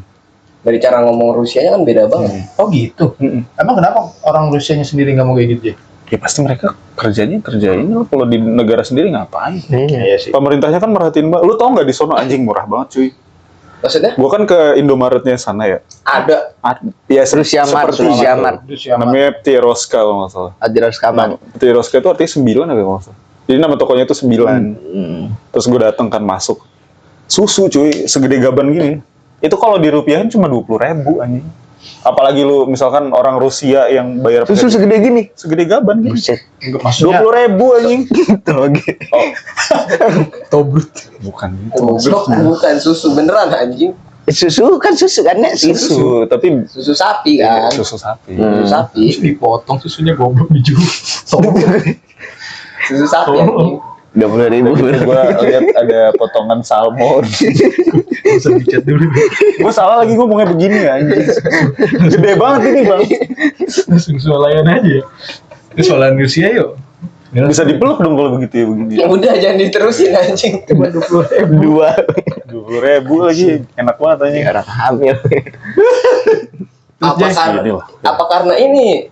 Dari cara ngomong Rusianya kan beda banget. Oh gitu. Emang kenapa orang Rusianya sendiri nggak mau kayak gitu ya? Ya pasti mereka kerjain lo kalau di negara sendiri ngapain? Iya. Iya sih. Pemerintahnya kan merhatiin mbak. Lu tau nggak di sono anjing murah banget cuy. Maksudnya? Gua kan ke Indomaretnya sana ya. Ada. Ya Rusia Mart, seperti Rusia itu. Mart. Namanya Ptiroska kalau nggak salah. Adidas kapan? Ptiroska itu artinya 9 apa kalau nggak salah. Jadi nama tokonya itu 9. Terus gue dateng kan masuk. Susu cuy, segede gaban gini. Itu kalau dirupiahin cuma 20.000 anjing. Apalagi lu misalkan orang Rusia yang bayar Susu segede gini. segede gaban gitu. Buset. Enggak maksudnya 20.000 anjing. Toge. Oh, tobrut. bukan gitu. Goblok, bukan susu beneran anjing. Susu kan Nek. Susu, tapi Susu sapi kan. susu sapi. Susu sapi. Terus dipotong susunya goblok biju. Susu sapi anjing. 20.000. Gue lihat ada potongan salmon. Bisa dicat dulu. Gue salah lagi ngomongnya begini ya anjing. Gede banget ini bang. Susu layan aja ya. Terus soalan Rusia yuk. Bisa dipeluk dong kalau begitu ya begini. Ya udah jangan diterusin anjing. Cuma 20.000. 20.000 lagi, enak banget anjing. Orang hamil. Apa karena, Gini lah. apa karena ini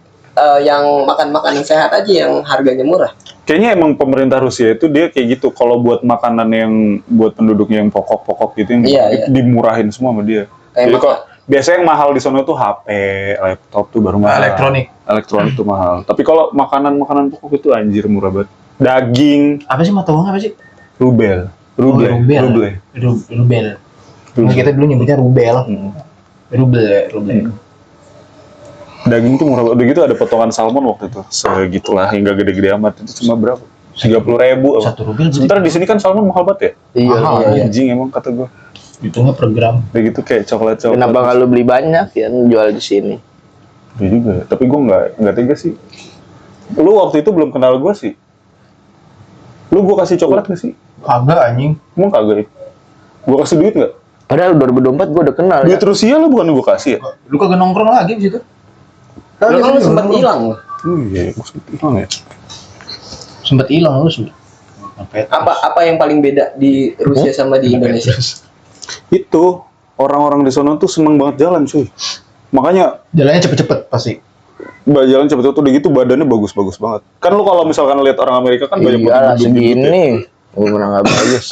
yang makan-makan sehat aja yang harganya murah? Kayaknya emang pemerintah Rusia itu dia kayak gitu. Kalau buat makanan yang buat penduduknya yang pokok-pokok gitu, yang Iya, itu dimurahin semua sama dia. Kayak Jadi kok biasanya yang mahal di sana tuh HP, laptop tuh baru mahal. Elektronik tuh mahal. Tapi kalau makanan-makanan pokok itu anjir murah banget. Daging, Apa sih mata uang apa sih? rubel. Rubel. Rubel. Rubel. Kita dulu nyebutnya rubel. Rubel. Daging tuh murah banget. Udah gitu ada potongan salmon waktu itu. Segitulah hingga gede-gede amat. Itu cuma berapa? 30.000. Satu rubel. Sebentar di sini kan salmon mahal banget ya? Iya. Mahal, Iya. Anjing emang kata gue. Hitungnya per gram. Udah gitu kayak coklat-coklat. Kenapa nggak lu beli banyak yang jual di sini? Iya juga. Tapi gue nggak tega sih. Lu waktu itu belum kenal gue sih. Lu gue kasih coklat nggak sih? Kagak anjing. Emang kagak ya? Gue kasih duit nggak? Padahal 2024 gue udah kenal Duit ya. Rusia lu bukan gue kasih ya? Lu kagak nongkrong lagi di situ? Lu kan sempat hilang. Oh iya, gue sempet hilang ya. Sempet hilang lu sudah. Apa yang paling beda di Rusia sama di Indonesia? Itu orang-orang di sana tuh seneng banget jalan cuy. Makanya Jalannya cepet-cepet pasti. jalan cepet tuh udah gitu badannya bagus-bagus banget. Kan lu kalau misalkan lihat orang Amerika kan banyak Iya lah banget gendut-gendut ya. segini. Gue pernah nggak bagus.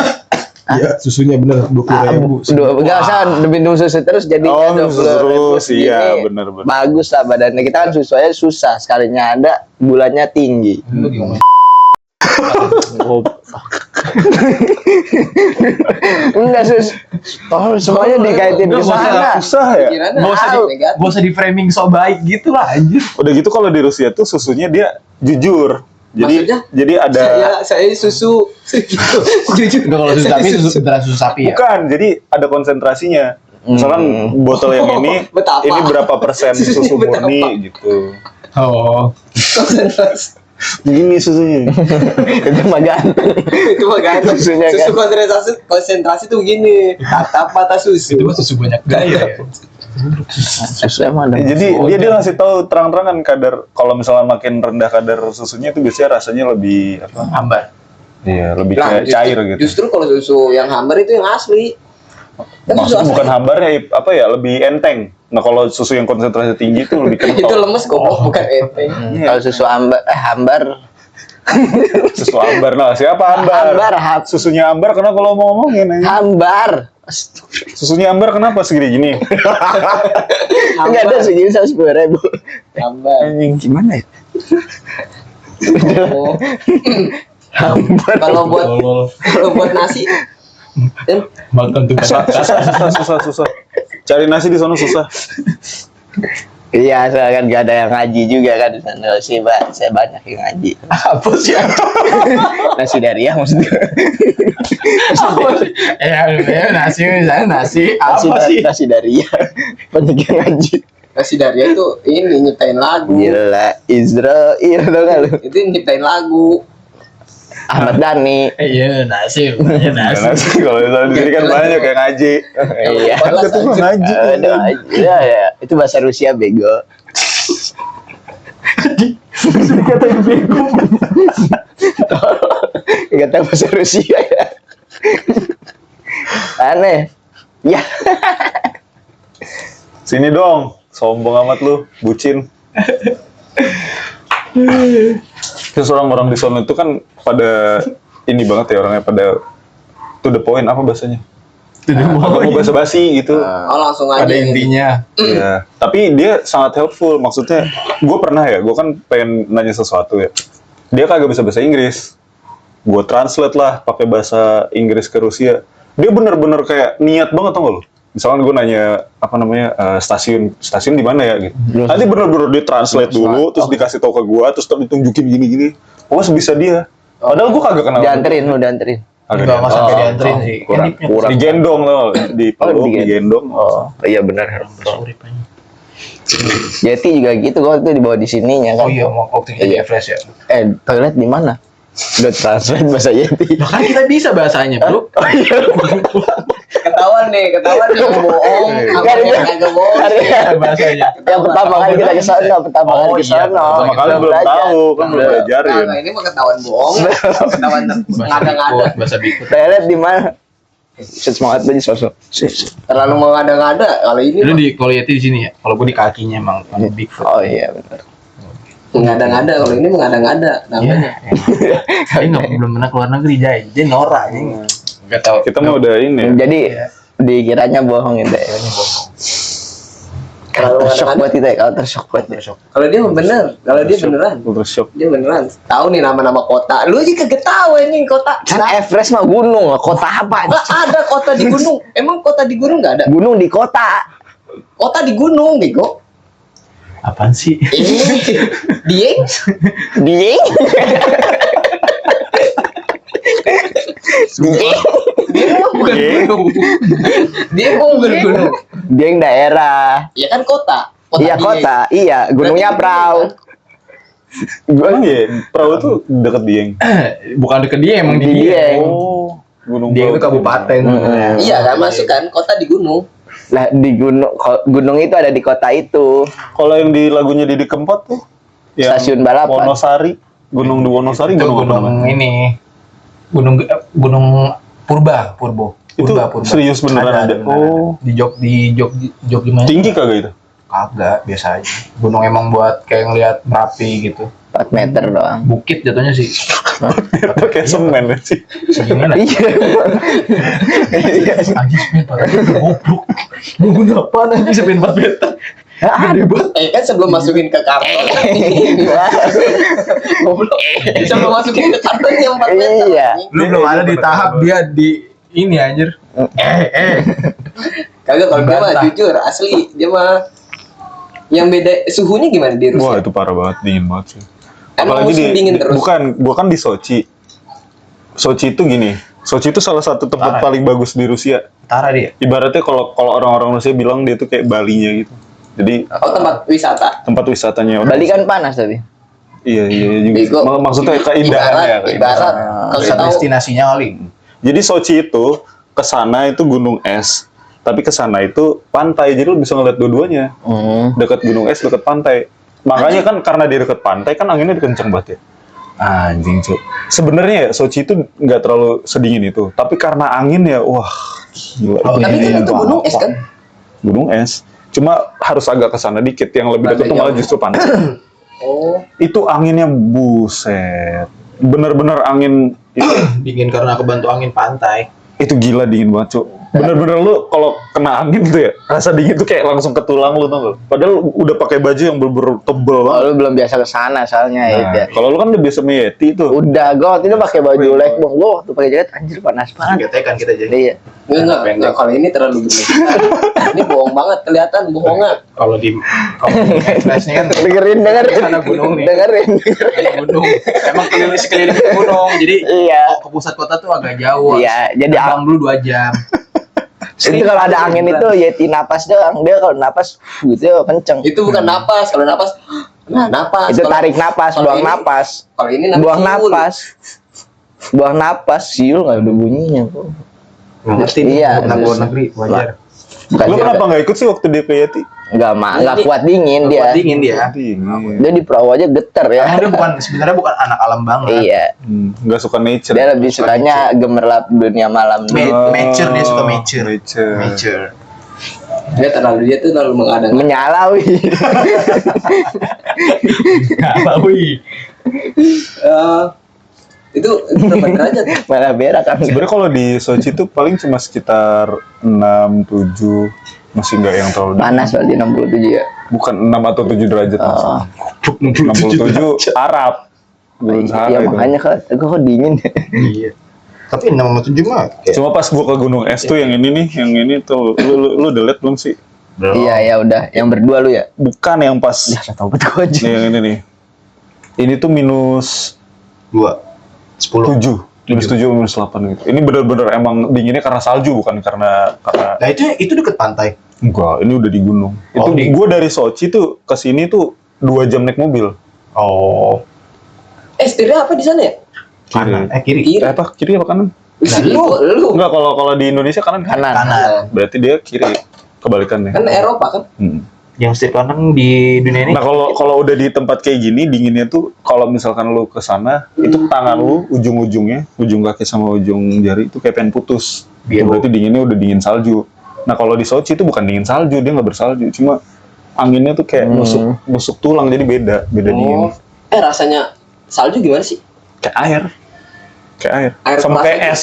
Iya, susunya bener 20.000. Enggak usah minum susu terus jadinya Oh, susu 20.000 terus, segini. iya, bener-bener. Bagus lah badannya. Kita kan susu aja susah. Sekalinya ada bulannya tinggi. Lu gimana? Enggak semuanya dikaitin ke sana. Susah ya. Pikirannya Gak usah negatif. Gak usah di framing so baik gitu lah anjir. Udah gitu kalau di Rusia tuh susunya dia jujur. Jadi Maksudnya? jadi ada Saya susu gitu. Jujur. Enggak kalau susu sapi beneran susu sapi ya. bukan, jadi ada konsentrasinya. Misalkan botol yang ini Betapa? ini berapa persen susu Betapa? murni gitu. Oh. Konsentrasi. Begini susunya. Itu mah ganteng. Itu mah ganteng. Susunya Susu konsentrasi tuh gini. Tatap mata susu. Itu mah susu banyak gaya ya. Susu emang ada. Jadi dia ngasih tahu terang-terangan kadar kalau misalnya makin rendah kadar susunya itu biasanya rasanya lebih apa? Hambar. Iya, lebih Nah, kayak cair gitu. Justru kalau susu yang hambar itu yang asli. Tapi susu Maksud asli bukan hambar ya, apa ya, lebih enteng. Nah kalau susu yang konsentrasi tinggi itu lebih itu kental. lemes goblok bukan enteng. Kalau susu hambar Susu ambar, nah siapa ambar? Ambar, Susunya ambar kenapa lo mau ngomongin? Aja? hambar. Susunya ambar kenapa segini gini? Enggak ada segini 10.000. Hambar. Anjing gimana ya? Oh. Hambar. Kalau buat nasi dan Makan tuh Susah. Cari nasi di sana susah. Iya, soalnya kan gak ada yang ngaji juga kan di sana sih, Pak. Saya banyak yang ngaji. apa sih? Nasi Daria maksudnya. Nasi misalnya nasi apa sih? Nasi Daria. Banyak yang ngaji. nasi Daria tuh ini nyiptain lagu. Gila, Israel tau gak lu? Itu nyiptain lagu. Ahmad Dhani. Iya nasi. Nasi kalau di sana di sini kan banyak yang ngaji. Iya. Kan ketemu ngaji. Iya, ya. Itu bahasa Rusia bego. Dikatain bego. Enggak tahu bahasa Rusia ya. Aneh. Ya. Sini dong, sombong amat lu, bucin. Terus orang-orang di sana itu kan pada ini banget ya orangnya pada to the point apa bahasanya? Agak mau basa-basi gitu. Oh langsung aja. Pada intinya. Iya. Tapi dia sangat helpful. Maksudnya, gue pernah ya, gue kan pengen nanya sesuatu ya. Dia kagak bisa bahasa Inggris. Gue translate lah pakai bahasa Inggris ke Rusia. Dia bener-bener kayak niat banget, tau gak lo? Misalkan gue nanya stasiun di mana ya gitu. Nanti bener-bener dia translate dulu, terus dikasih tau ke gue, terus ditunjukin gini-gini. Oh, sebisa dia. Padahal gue kagak kenal. Dianterin. Enggak masa kayak dianterin sih. Kurang. Digendong loh, dipeluk, digendong. Oh, iya benar. Yeti juga gitu, gua tuh dibawa di sininya kan. Oh iya, mau waktu jadi flash ya. Toilet di mana? Udah translate bahasa Yeti. Lah kan kita bisa bahasanya, Bro. Oh iya. Ketahuan nih yang bohong, apa yang kagak bohong. Bahasanya. Yang pertama kali kita ke sana, Pertama kali belum tahu, kan belum belajarin. Nah, ini mah ketahuan bohong, ketahuan ngada-ngada. Bahasa Bikut. Toilet di mana? Semangat banget sosok. Terlalu mengada-ngada kalau ini Lu di kalau Yeti di sini ya. Kalau gua di kakinya emang Bigfoot. Oh iya benar. mengada-ngada, kalau ini mengada-ngada namanya. Saya belum pernah keluar negeri, Jay. Dia norak ini. Enggak tahu. Kita mah udah ini. Jadi dikiranya bohong itu ya. Kalau tershock buat kita ya, kalau tershock buat dia. Kalau dia bener, kalau dia beneran. Ultra shock. Dia beneran. Tahu nih nama-nama kota. Lu aja kagak tahu ini kota. Kan Everest mah gunung, kota apa? Nggak ada kota di gunung. Emang kota di gunung nggak ada? Gunung di kota. Kota di gunung, bego. Apaan sih? Dieng? Dieng? Dieng? Dieng mah bukan gunung. Dieng mah bukan gunung. Dieng daerah. Ya kan kota. Iya Dieng. kota, iya. Gunungnya Berarti perahu. Emang ya, perahu tuh deket Dieng. Bukan deket dia, emang di Dieng. Oh, Gunung Dia itu Perahu. kabupaten. Iya kan masuk kan kota di gunung. Lah di gunung itu ada di kota itu. Kalau yang di lagunya Didi Kempot tuh, yang Stasiun balapan. Wonosari, Gunung di Wonosari, Itu gunung apa namanya? gunung ini. Gunung Purbo. Itu serius beneran ada. Oh, Di Jog gimana? tinggi kagak itu? Kagak, biasa aja. Gunung emang buat kayak ngeliat Merapi gitu. 4 meter doang. Bukit jatuhnya sih. Pakai semen sih. Segini lah. Iya. Anjir, semen 4 meter, goblok. Mau guna apaan anjir semen 4 meter? Gede banget. Kan sebelum masukin ke karton. Sebelum masukin ke karton yang 4 meter. Iya. Lu belum ada di tahap dia di ini anjir. Kagak kalau dia mah Bantah. jujur asli dia mah yang beda suhunya gimana di Wah, Rusia? itu parah banget, dingin banget sih. Emang Apalagi musim dingin terus. Bukan, gua kan di Sochi. Sochi itu gini. Sochi itu salah satu tempat Parah. paling bagus di Rusia. Utara dia. Ibaratnya kalau orang-orang Rusia bilang dia tuh kayak Balinya gitu. Jadi Oh tempat wisata. tempat wisatanya. Bali kan panas tapi. Iya juga. Bego. Maksudnya keindahannya. Ibarat kalau Pusat tahu destinasinya kali. Jadi Sochi itu kesana itu gunung es, tapi kesana itu pantai. Jadi lu bisa ngeliat dua-duanya. Dekat gunung es, dekat pantai. Makanya kan karena dia dekat pantai kan anginnya kenceng banget ya. Anjing cuy. Sebenarnya ya Sochi itu nggak terlalu sedingin itu, tapi karena angin ya, wah gila. Oh, tapi dingin kan itu gunung es banget. kan? Gunung es. Cuma harus agak ke sana dikit. Yang lebih dekat tuh malah justru pantai. Oh. Itu anginnya buset. Bener-bener angin itu, Dingin karena kebantu angin pantai. itu gila dingin banget cuy. Bener-bener lu kalau kena angin tuh ya, rasa dingin tuh kayak langsung ke tulang lu tau gak? Padahal udah pakai baju yang bener-bener tebel Oh, banget. lu belum biasa ke sana soalnya Nah, ya. kalau lu kan udah biasa Yeti tuh. Udah, gua waktu itu pakai baju lekbong. Gua waktu pakai jaket anjir panas banget. Getekan kita jadi. Iya. Enggak, kalau ini terlalu berlebihan. Ini bohong banget, kelihatan bohongan. Kalau di flashnya kan Dengerin. Sana gunung nih. Dengerin. ada gunung. Emang sekeliling gunung. Jadi Iya. ke pusat kota tuh agak jauh. Iya, jadi Terbang dulu 2 jam. itu kalau ada angin itu Yeti napas doang. Dia kalau napas gitu kenceng. Itu bukan napas, kalau napas napas. Itu Kalau- tarik napas, kalau buang ini- napas. Kalau ini namanya Buang siul. napas. Buang napas, siul enggak ada bunyinya kok. Ngerti Iya, anak luar terus- negeri wajar. Lu kenapa nggak ikut sih waktu dia ke Yeti? Enggak kuat dingin dia. Buat dingin dia. Dingin. Dia di perahu aja geter ya. Karena dia sebenarnya bukan anak alam banget. Iya. Nggak suka nature. Dia lebih sukanya gemerlap dunia malam. Mature, dia suka mature. Mature. Dia tuh terlalu mengadang. Menyalawi. Apa wih? Itu berapa derajat? Malah berak kan. Sebenarnya kalau di Sochi itu paling cuma sekitar 6-7, masih nggak yang terlalu dingin. Panas berarti 67 ya. Bukan 6 atau 7 derajat Oh. 67 Arab. Gurun Sahara Iya itu. makanya kok dingin. Iya. Tapi 6 sama 7 mah kayak Cuma pas gua ke gunung es tuh yang ini nih, yang ini tuh lu udah liat belum sih? Iya ya udah, yang berdua lu ya. Bukan yang pas Ya saya tahu betul aja. nih, yang ini nih. Ini tuh minus 2 10. 7, minus 7, minus 8 gitu. Ini bener-bener emang dinginnya karena salju, bukan karena Nah, itu deket pantai. enggak, ini udah di gunung. Oh, Itu di- gua dari Sochi tuh ke sini tuh 2 jam naik mobil. Oh, Setirnya apa di sana ya? kanan. Kiri. Kiri. Apa kiri apa kanan? Lu Enggak, kalau di Indonesia kanan. Kanan. Berarti dia kiri, kebalikannya. kan Eropa kan? Yang setir kanan di dunia ini. Nah kalau udah di tempat kayak gini dinginnya tuh kalau misalkan lu ke sana itu tangan lu ujung-ujungnya, ujung kaki sama ujung jari itu kayak pengen putus. Iya, Itu berarti dinginnya udah dingin salju. Nah kalau di Sochi itu bukan dingin salju, dia nggak bersalju, cuma anginnya tuh kayak nusuk tulang jadi beda dingin. Rasanya salju gimana sih? Kayak air Air sama keras kayak aja. es.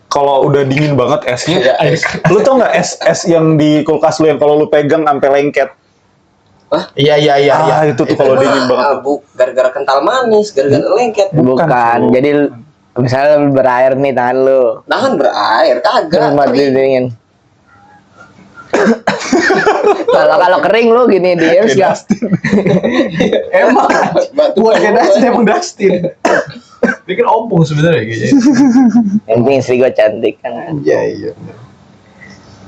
Kalau udah dingin banget esnya, Iya, lu tau nggak es yang di kulkas lu yang kalau lu pegang sampai lengket? Iya. Itu tuh kalau mah dingin banget. gara-gara kental manis, gara-gara lengket. Bukan. bro. Jadi misalnya lu berair nih tangan lu. Tahan berair, kagak. Terus mati dingin. Kalau kering lu gini diem sih. Emang Batu buat kayak batu. Dustin, emang Dustin. Dia kan ompong sebenarnya kayaknya. Yang penting istri gue cantik kan. Iya.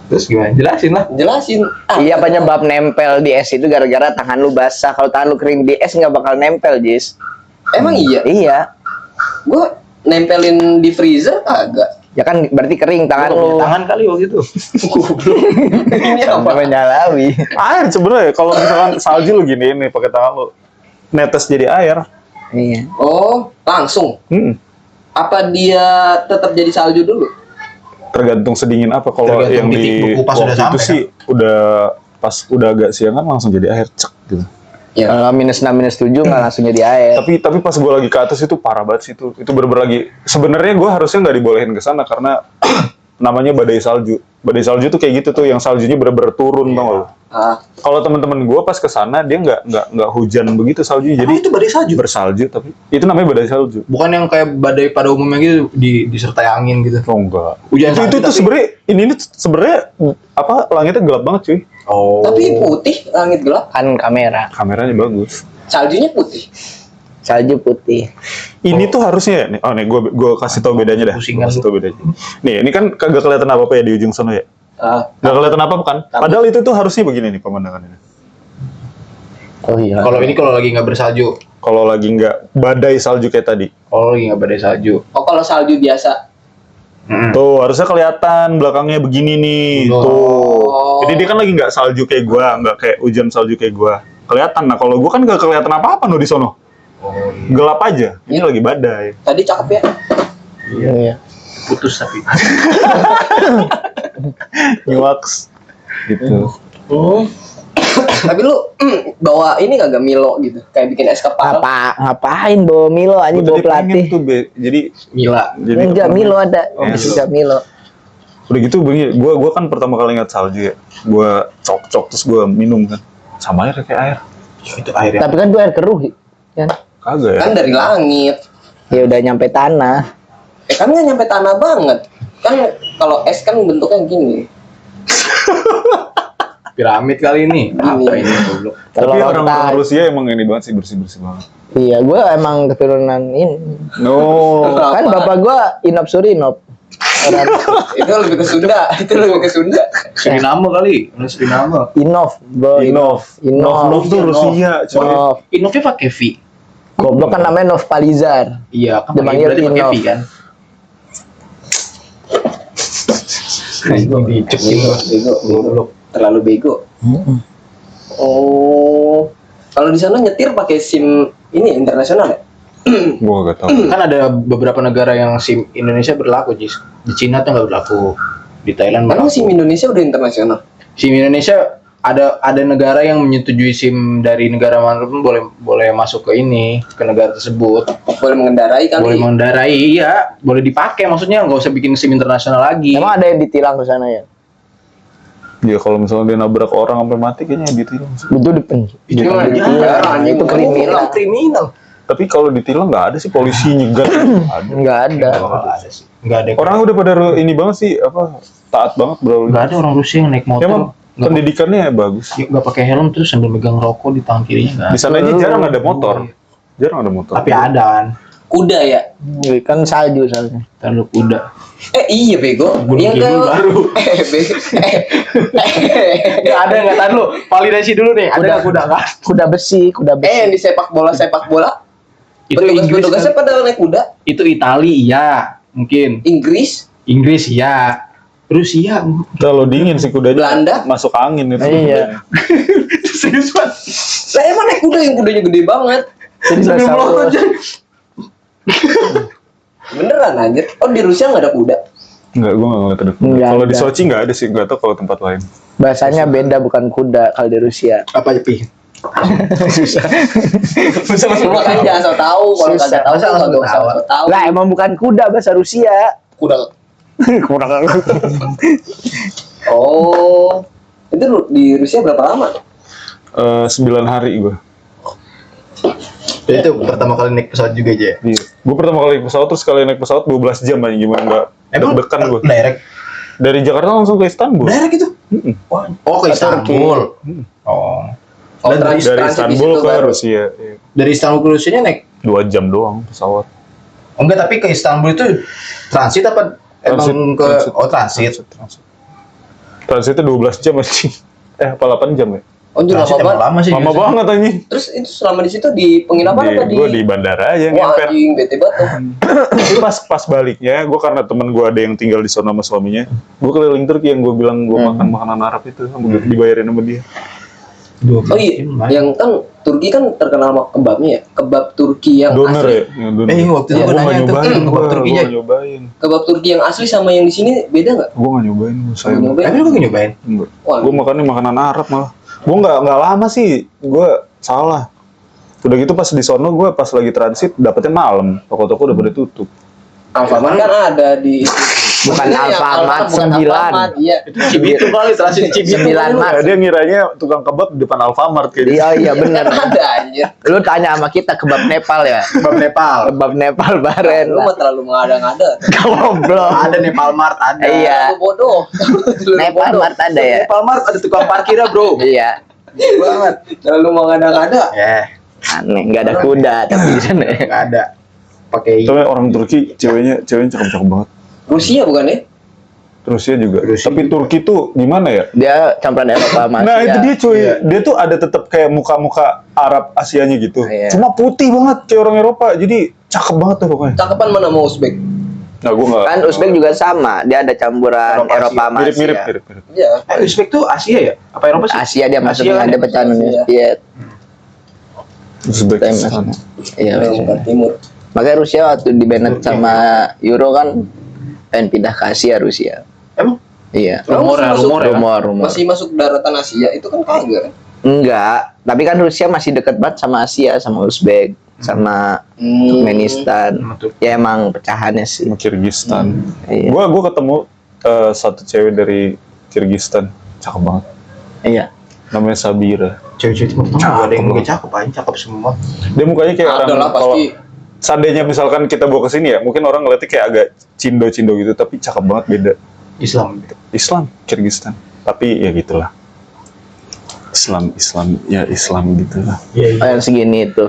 Terus gimana? Jelasin lah. Jelasin. Iya penyebab nempel di es itu gara-gara tangan lu basah. Kalau tangan lu kering di es nggak bakal nempel, Jis. Emang iya? Iya. Gua nempelin di freezer kagak. Ya kan berarti kering tangan lu. Tangan kali waktu itu. Ini Sampai apa? menyalawi. Air sebenarnya kalau misalkan salju lu giniin nih pakai tangan lu netes jadi air. Iya. Oh, langsung. Apa dia tetap jadi salju dulu? Tergantung sedingin apa. Kalau Tergantung yang titik di kupas waktu udah itu sampai, sih udah pas udah agak siang kan langsung jadi air cek gitu. Ya. Kalau minus 6 minus 7 nggak langsung jadi air. Tapi pas gue lagi ke atas itu parah banget sih itu bener-bener lagi. Sebenarnya gue harusnya nggak dibolehin ke sana karena namanya badai salju. Badai salju tuh kayak gitu tuh yang saljunya bener-bener turun tau gak lo? Kalau teman-teman gue pas ke sana dia nggak hujan begitu saljunya jadi Jadi itu badai salju. bersalju tapi itu namanya badai salju. Bukan yang kayak badai pada umumnya gitu disertai angin gitu. Oh enggak. Hujan salju Itu tuh tapi- sebenarnya ini sebenarnya apa langitnya gelap banget cuy. Oh. Tapi putih, langit gelap. Kan kamera. Kameranya bagus. Saljunya putih. Salju putih. Ini tuh harusnya ya, nih, gue kasih tau bedanya dah. Pusingan Kasih tau bedanya. Nih, ini kan kagak kelihatan apa-apa ya di ujung sana ya. Nggak kelihatan apa-apa kan? Padahal itu tuh harusnya begini nih pemandangannya. Oh iya. Kalau lagi nggak bersalju, Kalau lagi nggak badai salju kayak tadi. kalau lagi nggak badai salju. Oh, kalau salju biasa. Tuh, harusnya kelihatan belakangnya begini nih. Oh. Tuh. Jadi dia kan lagi nggak salju kayak gua, nggak kayak hujan salju kayak gua. Kelihatan. Nah, kalau gua kan nggak kelihatan apa-apa no di sono. Oh, Gelap aja. Ini lagi badai. Tadi cakep ya. Iya. putus tapi. Nyuaks. Gitu. Tapi lu bawa ini kagak Milo gitu, kayak bikin es kepal. Ngapain bawa Milo aja Gua bawa tadi pengen pelatih. tuh, jadi Mila. Enggak Milo ada. Oh, Bisa Milo. udah gitu begini, gua kan pertama kali ngeliat salju ya, gua cok terus gua minum kan, sama air kayak air, Itu air yang Tapi kan itu air keruh kan. kagak ya? Kan dari langit. Ya udah nyampe tanah. Kan nggak nyampe tanah banget. Kan kalau es kan bentuknya gini. piramid kali ini. Apa ini goblok? Kalau Tapi orang lontar. Rusia emang ini banget sih, bersih banget. Iya, gue emang keturunan ini. No, Kan bapak gue Inop Surinop. Orang Itu lebih ke Sunda. Itu lebih ke Sunda. Suriname kali, Suriname. Inov, bro. Inov Inov. tuh Rusia, coy. Inov. Inovnya pakai V. Goblok kan namanya Nov Palizar. Iya, kan Dipanggil berarti pakai Inov. V kan. Dicek Bego. goblok. Terlalu bego. Oh. Kalau di sana nyetir pakai SIM ini internasional ya? Gua gak tau. Kan ada beberapa negara yang SIM Indonesia berlaku, Jis. Di Cina tuh nggak berlaku. Di Thailand Emang berlaku. SIM Indonesia udah internasional? SIM Indonesia ada negara yang menyetujui SIM dari negara manapun boleh masuk ke negara tersebut. Boleh mengendarai kali. Boleh mengendarai, iya, boleh dipakai. Maksudnya nggak usah bikin SIM internasional lagi. Emang ada yang ditilang ke sana ya? Ya kalau misalnya dia nabrak orang sampai mati kayaknya ditilang sih. Itu dipenjara. Itu kan anjing, Itu kriminal. Kriminal. Tapi kalau ditilang nggak ada sih polisi nyegat. Ada. Enggak ada. Nggak ada sih. Nggak ada. Orang udah pada ini banget sih apa taat banget bro. Nggak ada orang Rusia yang naik motor. Emang pendidikannya bagus. Nggak pakai helm terus sambil megang rokok di tangan kirinya nggak Di ada. sana aja jarang ada motor. Jarang ada motor. Tapi ada kan. Kuda ya. Kan salju soalnya. Taruh kuda. Iya bego. Gunung Yang Kidul baru. bego. Nggak ada nggak tahan lu. Validasi dulu nih. Ada nggak kuda nggak? Kuda besi. Yang di sepak bola Itu Inggris petugasnya kan? pada naik kuda. Itu Italia iya mungkin. Inggris, Inggris iya. Rusia Kalau dingin sih kudanya Belanda? masuk angin itu. Iya. serius banget. lah emang naik kuda yang kudanya gede banget. Jadi Sambil bahasa meloncat aja. Beneran anjir. Oh di Rusia nggak ada kuda. Enggak, gue nggak ngeliat ada kuda. Nggak Kalau di ada. Sochi nggak ada sih, nggak tahu kalau tempat lain. bahasanya beda, bukan kuda kalau di Rusia. Apa aja pi? Susah. Susah mas Makanya jangan so tahu kalau Susah. kagak tahu Masa nggak langsung usah tahu? so tahu. Lah emang bukan kuda bahasa Rusia. Kuda. Kurang. Oh. Itu di Rusia berapa lama? 9 hari gue. Itu pertama kali naik pesawat juga aja. Iya. Gue pertama kali naik pesawat, terus sekali naik pesawat 12 jam aja, gimana nggak deg-degan gue. Direct. Dari Jakarta langsung ke Istanbul. Direct itu. Oh ke Istanbul. Oh. Oh, Dari transit di Istanbul situ ke baru. Rusia. Iya. Dari Istanbul ke Rusia naik. 2 jam doang pesawat. Oh, enggak, tapi ke Istanbul itu transit apa? Emang ke transit. Transitnya 12 jam aja. Apa 8 jam ya? Oh, itu lama Transit emang banget. lama sih. Lama banget anjing. Terus itu selama di situ di penginapan apa di? Gue di bandara aja Wah, ngempet. anjing bete banget. Tapi pas baliknya, gue karena temen gue ada yang tinggal di sana sama suaminya, gue keliling Turki yang gue bilang gue makan makanan Arab itu, dibayarin sama dia. Oh iya, yang kan Turki kan terkenal sama kebabnya ya. Kebab Turki yang Doner asli. ya? Yang doner. Waktu itu Gue gue nggak nanya tuh nyobain, kebab gue Turkinya. nggak nyobain. Kebab Turki yang asli sama yang di sini beda nggak? Gue nggak nyobain, gue sayang. Nggak nyobain? Tapi lu gak nyobain? Enggak. Wah, Gue makannya makanan Arab malah. Gue nggak lama sih, gue salah. Udah gitu pas di sono gue pas lagi transit dapetnya malam, toko-toko udah pada tutup. Alfamart kan ada di Bukan Maksudnya yang Alfamart, bukan 9. Alfamart, iya. Cibitu kali, transit Cibitu. 9 Mart. Dia ngiranya tukang kebab di depan Alfamart kayak Iya iya benar. Kan ada anjir. Lu tanya sama kita kebab Nepal ya. Kebab Nepal. Kebab Nepal Baren. Lu mah terlalu mengada-ngada. Goblok. Ada Nepal Mart ada. Iya. Lu bodoh. Lu Nepal bodoh. Mart ada ya. Nepal Mart ada tukang parkirnya bro. Iya. Banget. Terlalu mengada-ngada. Aneh, nggak ada kuda tapi di sana. ya. Nggak ada. Pakai Tapi orang Turki ceweknya cakep-cakep banget. Rusia bukan ya? Rusia juga. Rusia Tapi juga. Turki tuh gimana ya? Dia campuran Eropa sama Nah Asia. itu dia cuy, Iya. dia tuh ada tetap kayak muka-muka Arab Asianya gitu. Iya. Cuma putih banget kayak orang Eropa, jadi cakep banget tuh pokoknya. Cakepan mana mau Uzbek? Nah gue nggak. Kan Uzbek juga sama, dia ada campuran Eropa, Eropa sama Asia. mirip. Iya. Uzbek tuh Asia ya? Apa Eropa sih? Asia dia masuknya kan ada ya? pecahan Asia. Soviet. Uzbekistan. Iya. Yang bukan timur. Makanya Rusia waktu di banned sama Euro kan pengen pindah ke Asia Rusia. Emang? Iya. Rumor ya, rumor ya. Rumor. Masih masuk daratan Asia itu kan kagak. Enggak, tapi kan Rusia masih deket banget sama Asia, sama Uzbek, sama Turkmenistan. Sama Turki. Ya emang pecahannya sih. Sama Kirgistan. Iya. Gua ketemu satu cewek dari Kirgistan, cakep banget. Iya. Namanya Sabira. Cewek-cewek timur tengah nggak ada yang mungkin cakep aja, cakep semua. Dia mukanya kayak Ada orang lah kalau pasti. seandainya misalkan kita bawa ke sini ya, mungkin orang ngeliatnya kayak agak cindo-cindo gitu, tapi cakep banget beda. Islam. Islam Kirgistan, tapi ya gitulah. Islam gitu lah. Iya. Oh, yang segini itu.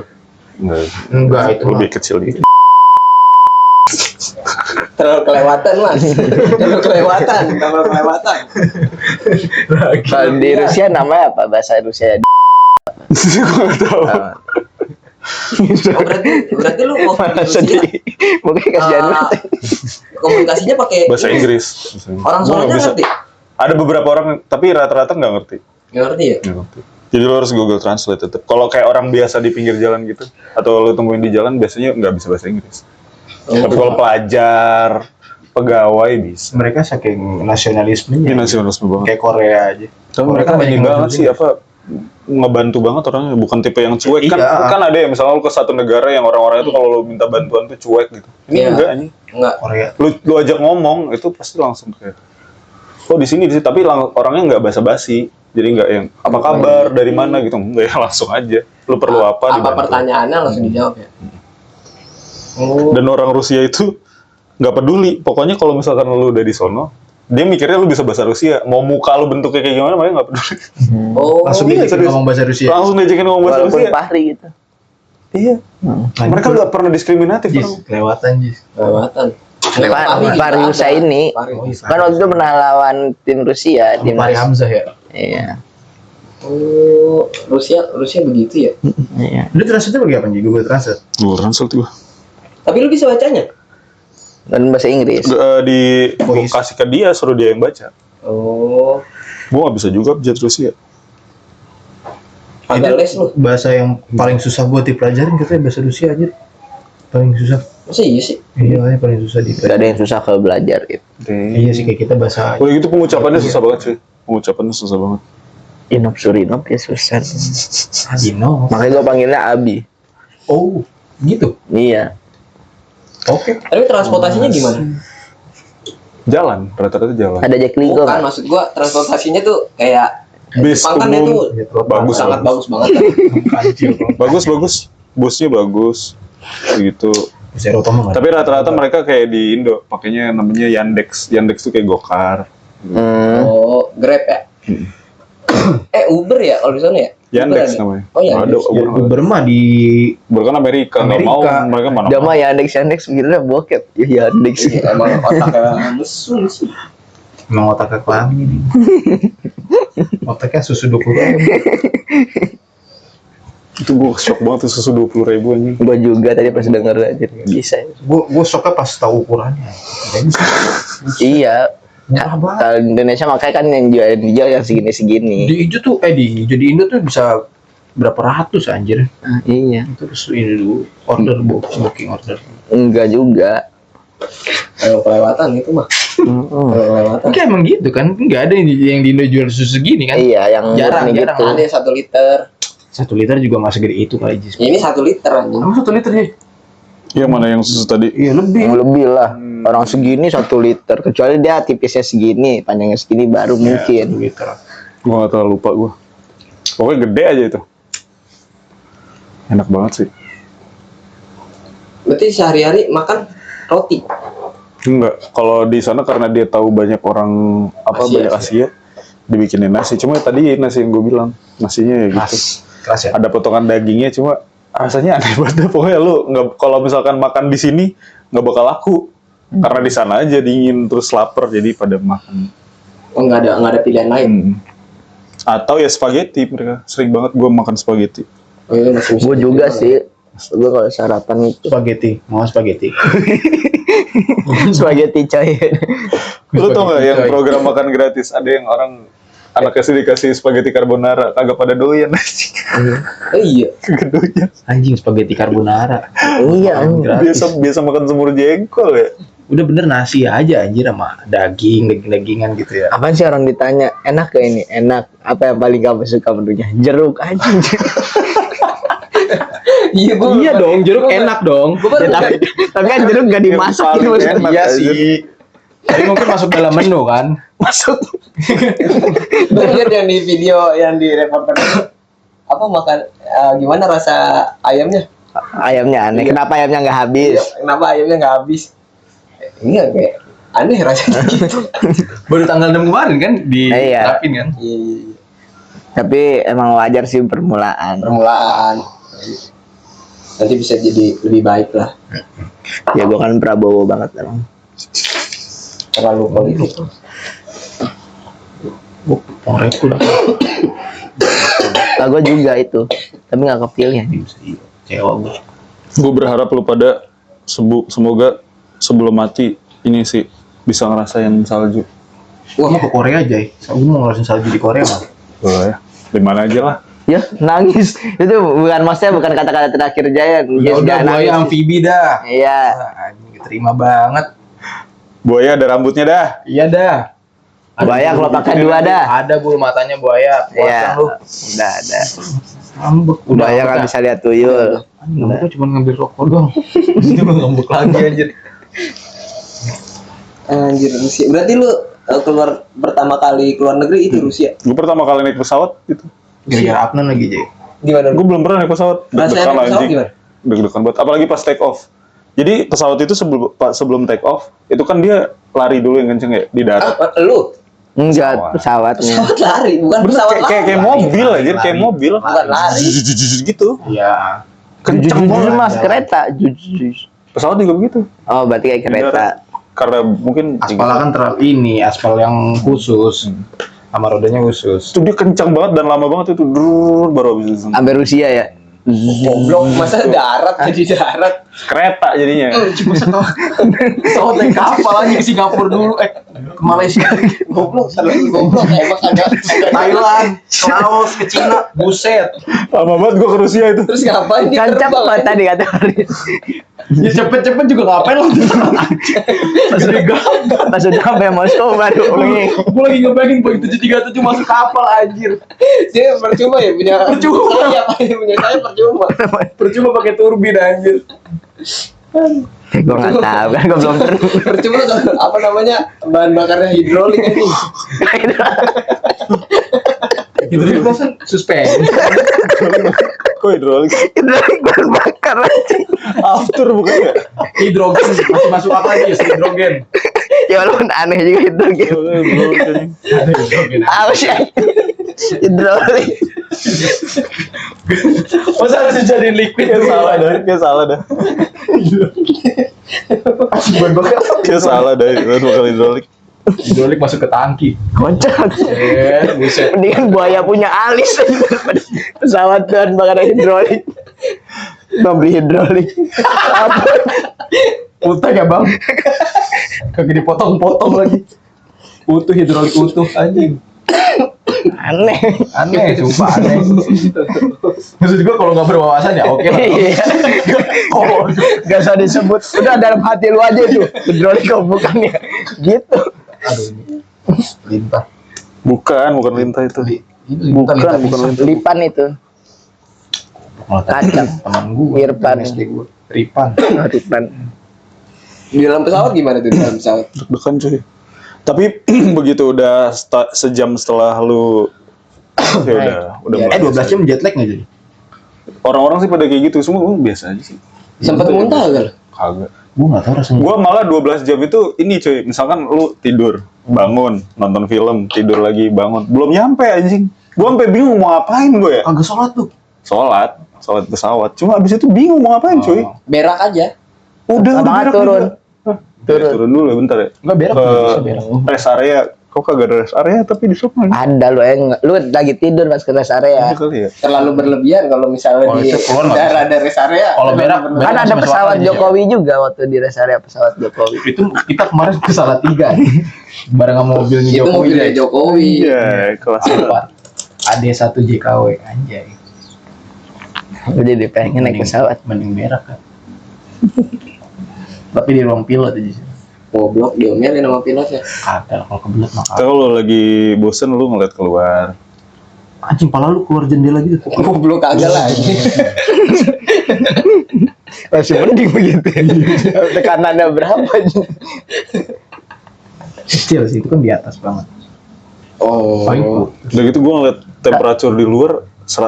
Enggak itu. Lebih kecil gitu. Terlalu kelewatan mas. Terlalu kelewatan. Terlalu kelewatan. Kalau di Rusia namanya apa? Bahasa Rusia. Gue nggak tahu. Oh, berarti lu mau ke Rusia, Sedih. Mungkin kasihan banget. komunikasinya pakai Bahasa Inggris. orang Gua nggak sononya bisa. ngerti? Ada beberapa orang, tapi rata-rata nggak ngerti. Nggak ngerti ya? Nggak ngerti. Jadi lo harus Google Translate tetap. Kalau kayak orang biasa di pinggir jalan gitu, atau lo temuin di jalan, biasanya nggak bisa bahasa Inggris. Tapi kalau pelajar, pegawai bisa. Mereka saking nasionalismenya. Ini nasionalisme banget. Kayak Korea aja. Tapi Korea mereka kan banyak ini yang banget maju sih juga. apa ngebantu banget orangnya, bukan tipe yang cuek kan. Iya. Kan ada ya misalnya lu ke satu negara yang orang-orang itu kalau lu minta bantuan tuh cuek gitu. Ini Iya. enggak anjing. Enggak. Korea. Lu ajak ngomong itu pasti langsung kayak oh di sini tapi orangnya nggak basa-basi. Jadi nggak yang apa kabar dari mana gitu, enggak ya langsung aja. Lu perlu apa? Apa dibantu. pertanyaannya langsung dijawab ya. Oh. Dan orang Rusia itu nggak peduli. Pokoknya kalau misalkan lu udah di sono, dia mikirnya lu bisa bahasa Rusia. Mau muka lu bentuknya kayak gimana, mereka nggak peduli. Oh. Langsung iya, diajakin serius. ngomong bahasa Rusia. Langsung diajakin ngomong bahasa Walaupun Rusia. pahri gitu. Iya. Mereka nggak pernah diskriminatif. Jis, orang. kelewatan Jis. Kelewatan. Pahri Rusia ini kan waktu itu pernah lawan tim Rusia, tim Fahri Hamzah ya. Iya. Oh, Rusia begitu ya. Iya. Lu translate bagi apa Ji? Google Translate. Gue translate gue. Tapi lu bisa bacanya? Dan bahasa Inggris. Gua Voice. kasih ke dia, suruh dia yang baca. Oh. Gue nggak bisa juga jet Rusia. Agak les lu. Bahasa yang paling susah buat dipelajarin katanya bahasa Rusia aja. Paling susah. Masa iya sih? Iya, katanya paling susah Gak dipelajarin. ada yang susah kalau belajar gitu. Iya sih kayak kita bahasa. Udah gitu pengucapannya susah banget sih. Pengucapannya susah banget. Inop Surinop ya susah. Ino. Makanya gue panggilnya Abi. Oh, gitu. Iya. Oke. Tapi transportasinya gimana? Jalan, rata-rata jalan. Ada Jack Lingo Bukan, kan? maksud gua transportasinya tuh kayak Bis Jepang kan itu umum bagus, sangat bagus banget kan. bagus. Busnya bagus. Begitu. Bisa Eropa mah nggak ada. Tapi rata-rata mereka kayak di Indo, pakainya namanya Yandex. Yandex tuh kayak Gokar. Oh, Grab ya? Uber ya kalau di sana ya? Yandex Uber ada? namanya. Oh, Yandex. Ada Uber. Uber mah di Uber kan Amerika, nggak mau Amerika. mereka mana Dia mau. mah Yandex mikirnya bokep. Ya Yandex. Iya, emang otaknya mesum sih. emang otaknya kelamin. Otaknya susu 20.000. Itu gue shock banget tuh susu 20.000 anjing. Gue juga tadi pas denger aja bisa. Gue shocknya pas tahu ukurannya. Iya. Murah banget. Kalau di Indonesia makanya kan yang jual yang segini-segini. Di hijau tuh di hijau di Indo tuh bisa berapa ratus anjir. Iya. Terus ini dulu order booking order. Enggak juga. Kalau kelewatan itu mah. Kalau kelewatan. Oke emang gitu kan, nggak ada yang di Indo jual susu segini kan? Iya, yang Jarang, murni jarang gitu. Ada 1 liter. 1 liter juga nggak segede itu kali Jis. Ya, ini 1 liter anjing. Emang 1 liter ya? Yang mana yang susu tadi? Iya lebih. Yang lebih lah. Orang segini 1 liter. Kecuali dia tipisnya segini, panjangnya segini baru mungkin. 1 liter. Gue gak terlalu lupa gue. Pokoknya gede aja itu. Enak banget sih. Berarti sehari-hari makan roti. Enggak, kalau di sana karena dia tahu banyak orang apa Asia, banyak Asia, dibikinin nasi. Cuma tadi nasi yang gue bilang, nasinya ya gitu. Keras ya. Ada potongan dagingnya, cuma rasanya aneh banget. Pokoknya lu nggak, kalau misalkan makan di sini nggak bakal laku, karena di sana aja dingin terus lapar, jadi pada makan. Oh, nggak ada pilihan lain. Atau ya spaghetti, mereka sering banget gue makan spaghetti. Oh, iya, masih bisa Gue juga diterima sih. Gue kalau sarapan itu Spaghetti, mau spaghetti. spaghetti coy. Lu tau nggak yang Coy. program makan gratis? Ada yang orang anaknya sih dikasih spaghetti carbonara, kagak pada doyan aja. Oh iya. Kagak doyan. Anjing spaghetti carbonara. Iya, Gratis. Biasa makan semur jengkol ya. Udah bener nasi aja anjir sama daging-dagingan gitu ya. apaan sih orang ditanya enak gak ini? Enak. Apa yang paling kamu suka menunya? Jeruk aja. Iya, Iya dong, jeruk enak dong. Ya, tapi kan jeruk gak dimasak gitu paling maksudnya. enak. Iya sih. Tapi mungkin masuk dalam menu kan. Masuk. Gue lihat yang di video yang di reporter apa makan gimana rasa ayamnya? Ayamnya aneh. Iya. Kenapa ayamnya nggak habis? Kenapa ayamnya nggak habis? Iya kayak aneh rasanya gitu. Baru tanggal 6 kemarin kan Iya. diterapin kan. Iya. Tapi emang wajar sih permulaan. Permulaan. Nanti bisa jadi lebih baik lah. Ya gue kan Prabowo banget emang. Terlalu politik. Pengreku lah. Lah gue juga itu. Tapi nggak kepilih. Cewek gue. Gue berharap lu pada semoga sebelum mati ini sih bisa ngerasain salju. Wah, mau ke Korea aja. Gue mau ngerasain salju di Korea mah. Boleh ya. Di mana aja lah. Ya nangis. Itu maksudnya bukan kata-kata terakhir Jayan. Ya udah buaya amfibi dah. Iya. Anjing terima banget. Buaya ada rambutnya dah. Iya dah. Buaya bulu kalau pakai bibirnya dua lagi. dah. Ada bulu matanya buaya. Puas Iya. kan lu. Udah ada. Ngambek. Buaya nggak bisa lihat tuyul. Ngambek cuma ngambil rokok doang. Itu mah ngambek lagi anjir. Anjir Rusia. Berarti lu keluar pertama kali keluar negeri itu Rusia. Gue pertama kali naik pesawat itu. Gara-gara Apnan lagi, Jay. Gimana? Gue belum pernah naik pesawat. Rasanya naik pesawat anjing. gimana? Deg-degan banget. Apalagi pas take off. Jadi pesawat itu sebelum take off itu kan dia lari dulu yang kenceng ya di darat. Ah, lu Enggak, pesawatnya. pesawat lari, bukan Bener, pesawat kayak lari. mobil aja, lari. kayak mobil. Bukan lari. Gitu. Iya. Kenceng Jujur banget. mas kereta. Jujur. Pesawat juga begitu. Oh berarti kayak Di kereta. darat. Karena mungkin Aspalnya kan aspal yang khusus. Sama rodanya khusus. itu dia kencang banget dan lama banget itu. Baru habis itu. Sampai Rusia ya. Goblok, masa darat jadi darat. Kereta jadinya. Cuma pesawat naik kapal aja ke Singapura dulu, ke Malaysia, Goblok, salah goblok emang agak Thailand, ke Laos, ke Cina, buset. Lama banget gue ke Rusia itu. terus ngapain dia Kan terbang? cepet tadi kata Farid. Ya cepet-cepet juga ngapain lo? Pas Pas udah sampai Moskow baru lagi. gue lagi ngebayangin begitu 737 masuk kapal anjir. Dia percuma ya punya Percuma. sayap, punya saya percuma. Percuma pakai turbin anjir. Gue nggak tahu kan gue belum pernah. Percuma kalau apa namanya bahan bakarnya hidrolik ini. Hidrolik kan suspensi. Kok hidrolik? Itu bahan bakar aja. After bukan ya? Hidrogen masih masuk akal aja hidrogen. Ya walaupun aneh juga itu gitu. Ada hidrogen. Apa sih? Hidrolik. Masa harus dijadiin liquid Kayak salah dah, kayak salah dah. Bahan bakar. Kayak salah dah, itu bakal hidrolik. Hidrolik masuk ke tangki. Kocak. Buset. Mendingan buaya punya alis daripada pesawat dan bakar hidrolik. Bang beli hidrolik. Utang ya bang. Kagak dipotong-potong lagi. Utuh hidrolik utuh anjing. Aneh. Sumpah aneh. Maksud gua kalau nggak berwawasan ya oke lah. Iya. Oh, Gak usah disebut. Udah dalam hati lu aja tuh. Hidrolik kok bukannya. Gitu. aduh ini. Lintah. Bukan lintah itu. Ini Bukan, lintah bukan bisa. lintah. Lipan itu. Kacang. Teman gua. Irfan. SD gua. Ripan. Oh, Lipan. Di dalam pesawat gimana tuh di dalam pesawat? Deg-degan cuy. Tapi begitu udah sejam setelah lu ya udah Ya, mulai 12 biasa. jam jet lag nggak jadi? Orang-orang sih pada kayak gitu, semua biasa aja sih. Sempat muntah gak? Kagak. Gua nggak tahu rasanya. Gua malah 12 jam itu ini cuy, misalkan lu tidur, bangun, nonton film, tidur lagi, bangun, belum nyampe anjing. Gua sampai bingung mau ngapain gue ya. Kagak sholat tuh. Sholat pesawat. Cuma abis itu bingung mau ngapain cuy. Berak aja. Udah Abang berak turun. juga. Turun dulu ya, bentar ya. Enggak berak. Ke Bisa berak. rest area. Kok kagak ada rest area tapi di sana. Ada lu lagi tidur pas ke rest area. Ada kali ya. Terlalu berlebihan kalau misalnya Oh, di itu keluar nggak udara ada rest area. Kalau berak, Kan masih ada masuk pesawat akal aja. Jokowi juga waktu di rest area pesawat Jokowi. Itu kita kemarin ke Salatiga. Bareng sama mobilnya Itu Jokowi. mobilnya deh. Jokowi. Iya, kelas Apa? AD1 JKW anjay. Gue jadi pengen naik pesawat. Mending berak kan. Tapi di ruang pilot aja sih. Goblok diomelin sama pilotnya. Kagak kalau kebelet mah kagak. Kalau lu lagi bosen lu ngeliat keluar. Anjing pala lu keluar jendela gitu. Goblok kagak lagi. Masih mending begitu. Tekanannya berapa? Kecil sih itu kan di atas banget. Oh. Paling Udah gitu gua ngeliat temperatur di luar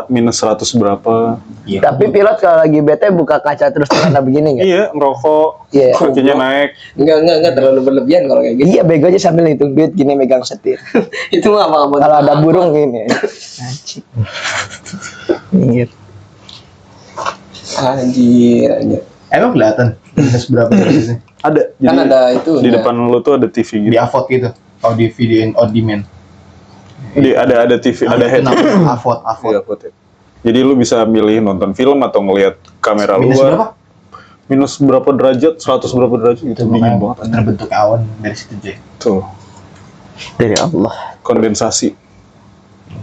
minus 100 berapa. iya. Tapi pilot kalau lagi bete buka kaca terus karena begini nggak? Iya, ngerokok. Iya. Kakinya naik. Enggak terlalu berlebihan kalau kayak gitu. Iya bego aja sambil hitung duit gini megang setir. Itu mah apa Kalau ada burung gini. Anjing. Ingat. Anjir. Emang kelihatan minus berapa derajatnya? Ada. Kan ada itu. Di depan lu tuh ada TV Di gitu. AVOD gitu. Kalau di video on demand. Ada TV, ada Itu head. namanya AVOD. Iya, foto. Jadi lu bisa milih nonton film atau ngelihat kamera Minus luar. berapa? Minus berapa derajat, 100 berapa derajat gitu. Dingin banget. Terbentuk awan dari situ Jay. Tuh, Dari Allah. kondensasi.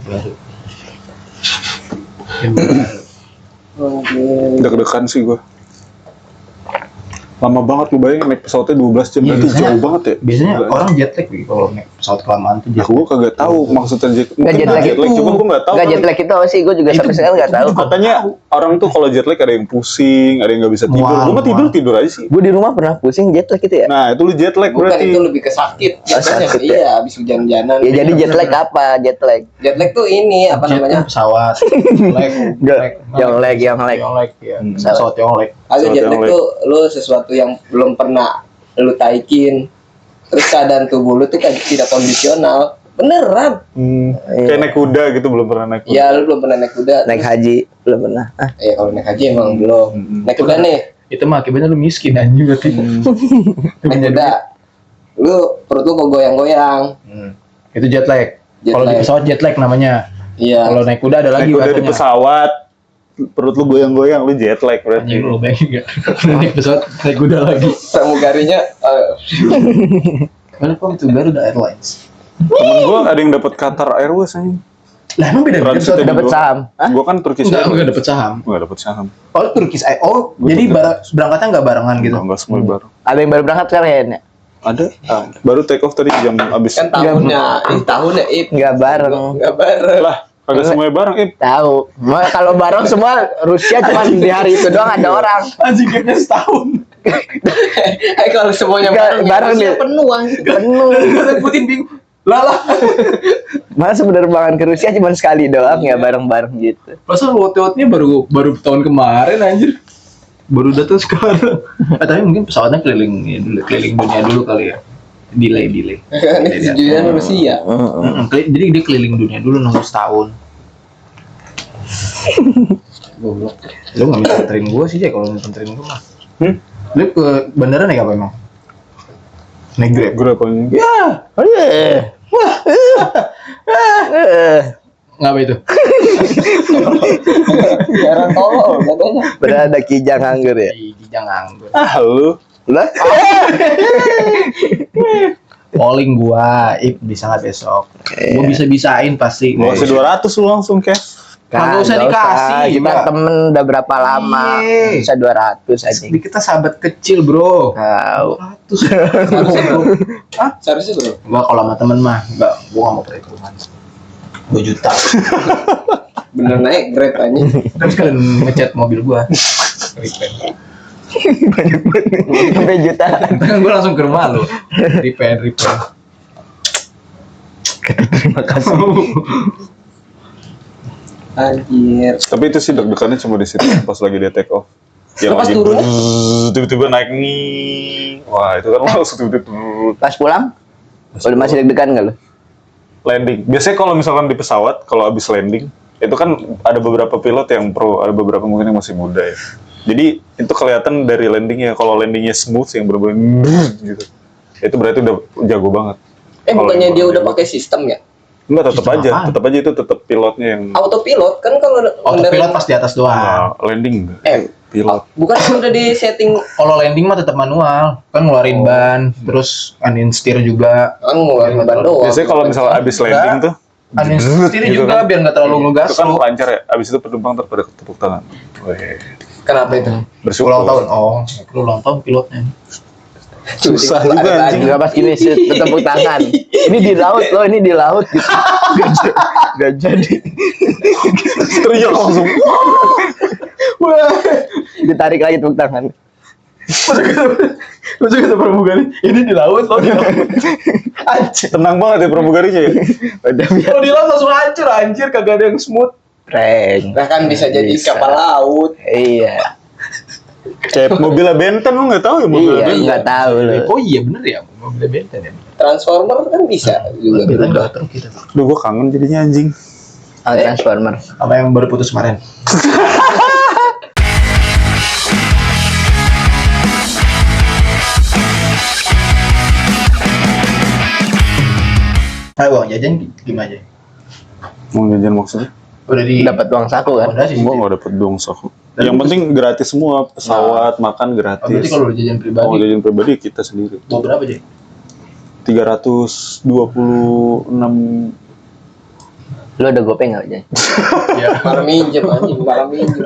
Baru. Anjir. Deg-degan sih gua. Lama banget lu bayangin naik pesawatnya 12 jam, Iya, berarti biasanya- jauh banget ya. Biasanya Gila. orang jet lag gitu kalau naik pesawat kelamaan tuh jet Aku lag. kagak tahu maksudnya Nggak mungkin jet lag jet lag, itu. cuma gue nggak tahu. Nggak kan. jet lag itu apa sih? Gue juga sampai sekarang nggak tahu. Katanya orang tuh kalau jet lag ada yang pusing, ada yang nggak bisa tidur. Mual, Gue mah mual. tidur aja sih. Gue di rumah pernah pusing jet lag gitu ya. Nah itu lu jet lag Bukan, berarti. itu lebih ke sakit. Jatuhnya. sakit ya? Iya, habis hujan-hujanan. Ya jadi jet lag apa? Jet lag. Jet lag tuh ini apa Jet namanya? kan pesawat, lag, Nggak, yonglek. yonglek, ya. Pesawat yonglek. Agak Pesawat jet yang lag tuh lu sesuatu yang belum pernah lu taikin. Terus keadaan tubuh lu tuh kan tidak kondisional. Beneran. Iya. Kayak naik kuda gitu, belum pernah naik kuda. Ya lu belum pernah naik kuda. Naik haji belum pernah. Ah, Ya kalau naik haji emang belum. Naik kuda nih. Itu mah akibatnya lu miskin anjing berarti. Naik kuda. Lu perut lu kok goyang-goyang. Itu jet lag. Jet Kalau di lag. pesawat jet lag namanya. Iya. Kalau naik kuda ada Naik lagi kuda di bahasanya. pesawat, perut lu goyang-goyang, lu jet lag berarti. Anjing lu bayangin enggak? Naik pesawat naik kuda lagi. Pramugarinya Karena kok itu Garuda Airlines. Temen gue ada yang dapat Qatar Airways aja. Lah emang beda-beda Transit pesawat jadi dapat gua- saham. Hah? Gua kan Turkish Enggak Airways. dapat saham. Gua nggak dapat saham. Oh, Turkish Airlines. Oh, Gua jadi juga. berangkatnya enggak barengan gitu. Enggak semua baru. Ada yang baru berangkat kalian ya? Ada. Baru take off tadi jam abis. kan tahunnya Ip. Nggak bareng. Nggak bareng. Lah, kagak semuanya bareng, Ip. Tahu. Kalau bareng semua Rusia cuma di hari itu doang ada orang. Anjing gapnya setahun. Kalau semuanya Nggak, bareng Rusia nih. penuh anjing. Penuh. Putin bingung. Lah. Masa penerbangan ke Rusia cuma sekali doang ya bareng-bareng gitu. Masa waktu-waktunya baru tahun kemarin anjir. Baru datang sekarang. Tapi mungkin pesawatnya keliling dunia dulu kali ya. Delay. Kan itu tujuan Rusia. Jadi dia keliling dunia dulu nunggu setahun. Goblok. Lu nggak bisa anterin gua sih ya kalau mau anterin gua mah. Lu ke bandara naik apa emang? Naik Grab. Gue apa ini? Ya, Oh iya. ngapa itu? Jarang tolol katanya. Padahal ada kijang anggur ya. Kijang anggur. Ah, lu. Lah? Calling gua, bisa nggak besok? Gua bisa-bisain pasti. Gua kasih 200 lu langsung, Kes. Kagak usah dikasih, Kita Mbak. temen udah berapa lama? Iya. Bisa 200 aja. Kita sahabat kecil, bro. Tahu. 200. Seharusnya bro. Seharusnya bro. Gua kalau sama temen mah, gua nggak mau perhitungan. 2 juta. Bener naik Grab anjing. Terus kalian ngecat mobil gua. Banyak banget. Sampai jutaan. Kan gua langsung ke rumah lu. Repair. Terima kasih. Anjir. Tapi itu sih deg-degannya cuma di situ pas lagi dia take off. Yang Pas lagi turun? tiba-tiba naik nih. Wah, itu kan langsung tiba-tiba Pas pulang? Udah masih deg-degan nggak lo? landing. Biasanya kalau misalkan di pesawat, kalau habis landing, itu kan ada beberapa pilot yang pro, ada beberapa mungkin yang masih muda ya. Jadi itu kelihatan dari landingnya. Kalau landingnya smooth yang bener-bener gitu, itu berarti udah jago banget. Kalau Bukannya yang dia baru udah jago. pakai sistem ya? Enggak, tetap Sistem aja, apaan? tetap aja itu tetap pilotnya yang Autopilot kan kalau Autopilot pas di atas doang. landing enggak. Pilot. bukan kan udah di setting Kalau landing mah tetap manual, kan ngeluarin ban, terus uninsetir juga. kan ngeluarin ban doang. Biasanya kalau misalnya habis landing tuh Uninsetir gitu juga kan. biar nggak terlalu ngegas. itu kan lancar ya. Habis itu penumpang pada tepuk tangan. Weh, Kenapa itu? bersyukur. Ulang tahun, lu ulang tahun pilotnya. Susah Ada juga lagi. anjing. Enggak pas gini sih tepuk tangan. Ini di laut loh, ini di laut gitu. Gak jadi. Teriak langsung. Ditarik lagi tepuk tangan. Masa kata pramugari, ini di laut loh. Tenang banget ya pramugarinya ya. Udah biar Kalau di laut langsung hancur, anjir kagak ada yang smooth. prank. Nah kan bisa jadi Bisa. kapal laut. Iya. Kayak mobilnya Benten lu nggak tahu ya mobilnya Iya, Benten. enggak tahu loh. Oh iya bener ya, mobil Benten ya. Transformer kan bisa juga. Kita nggak tahu kita. Duh, gua kangen jadinya anjing. Oh, Transformer. Sama yang baru putus kemarin. Uang jajan gimana aja? Mau jajan maksudnya? Udah di Dapat uang saku kan? akomodasi sih. Gua nggak dapet dong sok. Dan Yang penting gratis semua, pesawat, makan Oh, berarti gratis. kalau udah jajan Mau pribadi, jajan pribadi kita sendiri. mau berapa aja? 326. Lu ada gopeng enggak, Jay? Ya. Malam minjem anjing, malam minjem.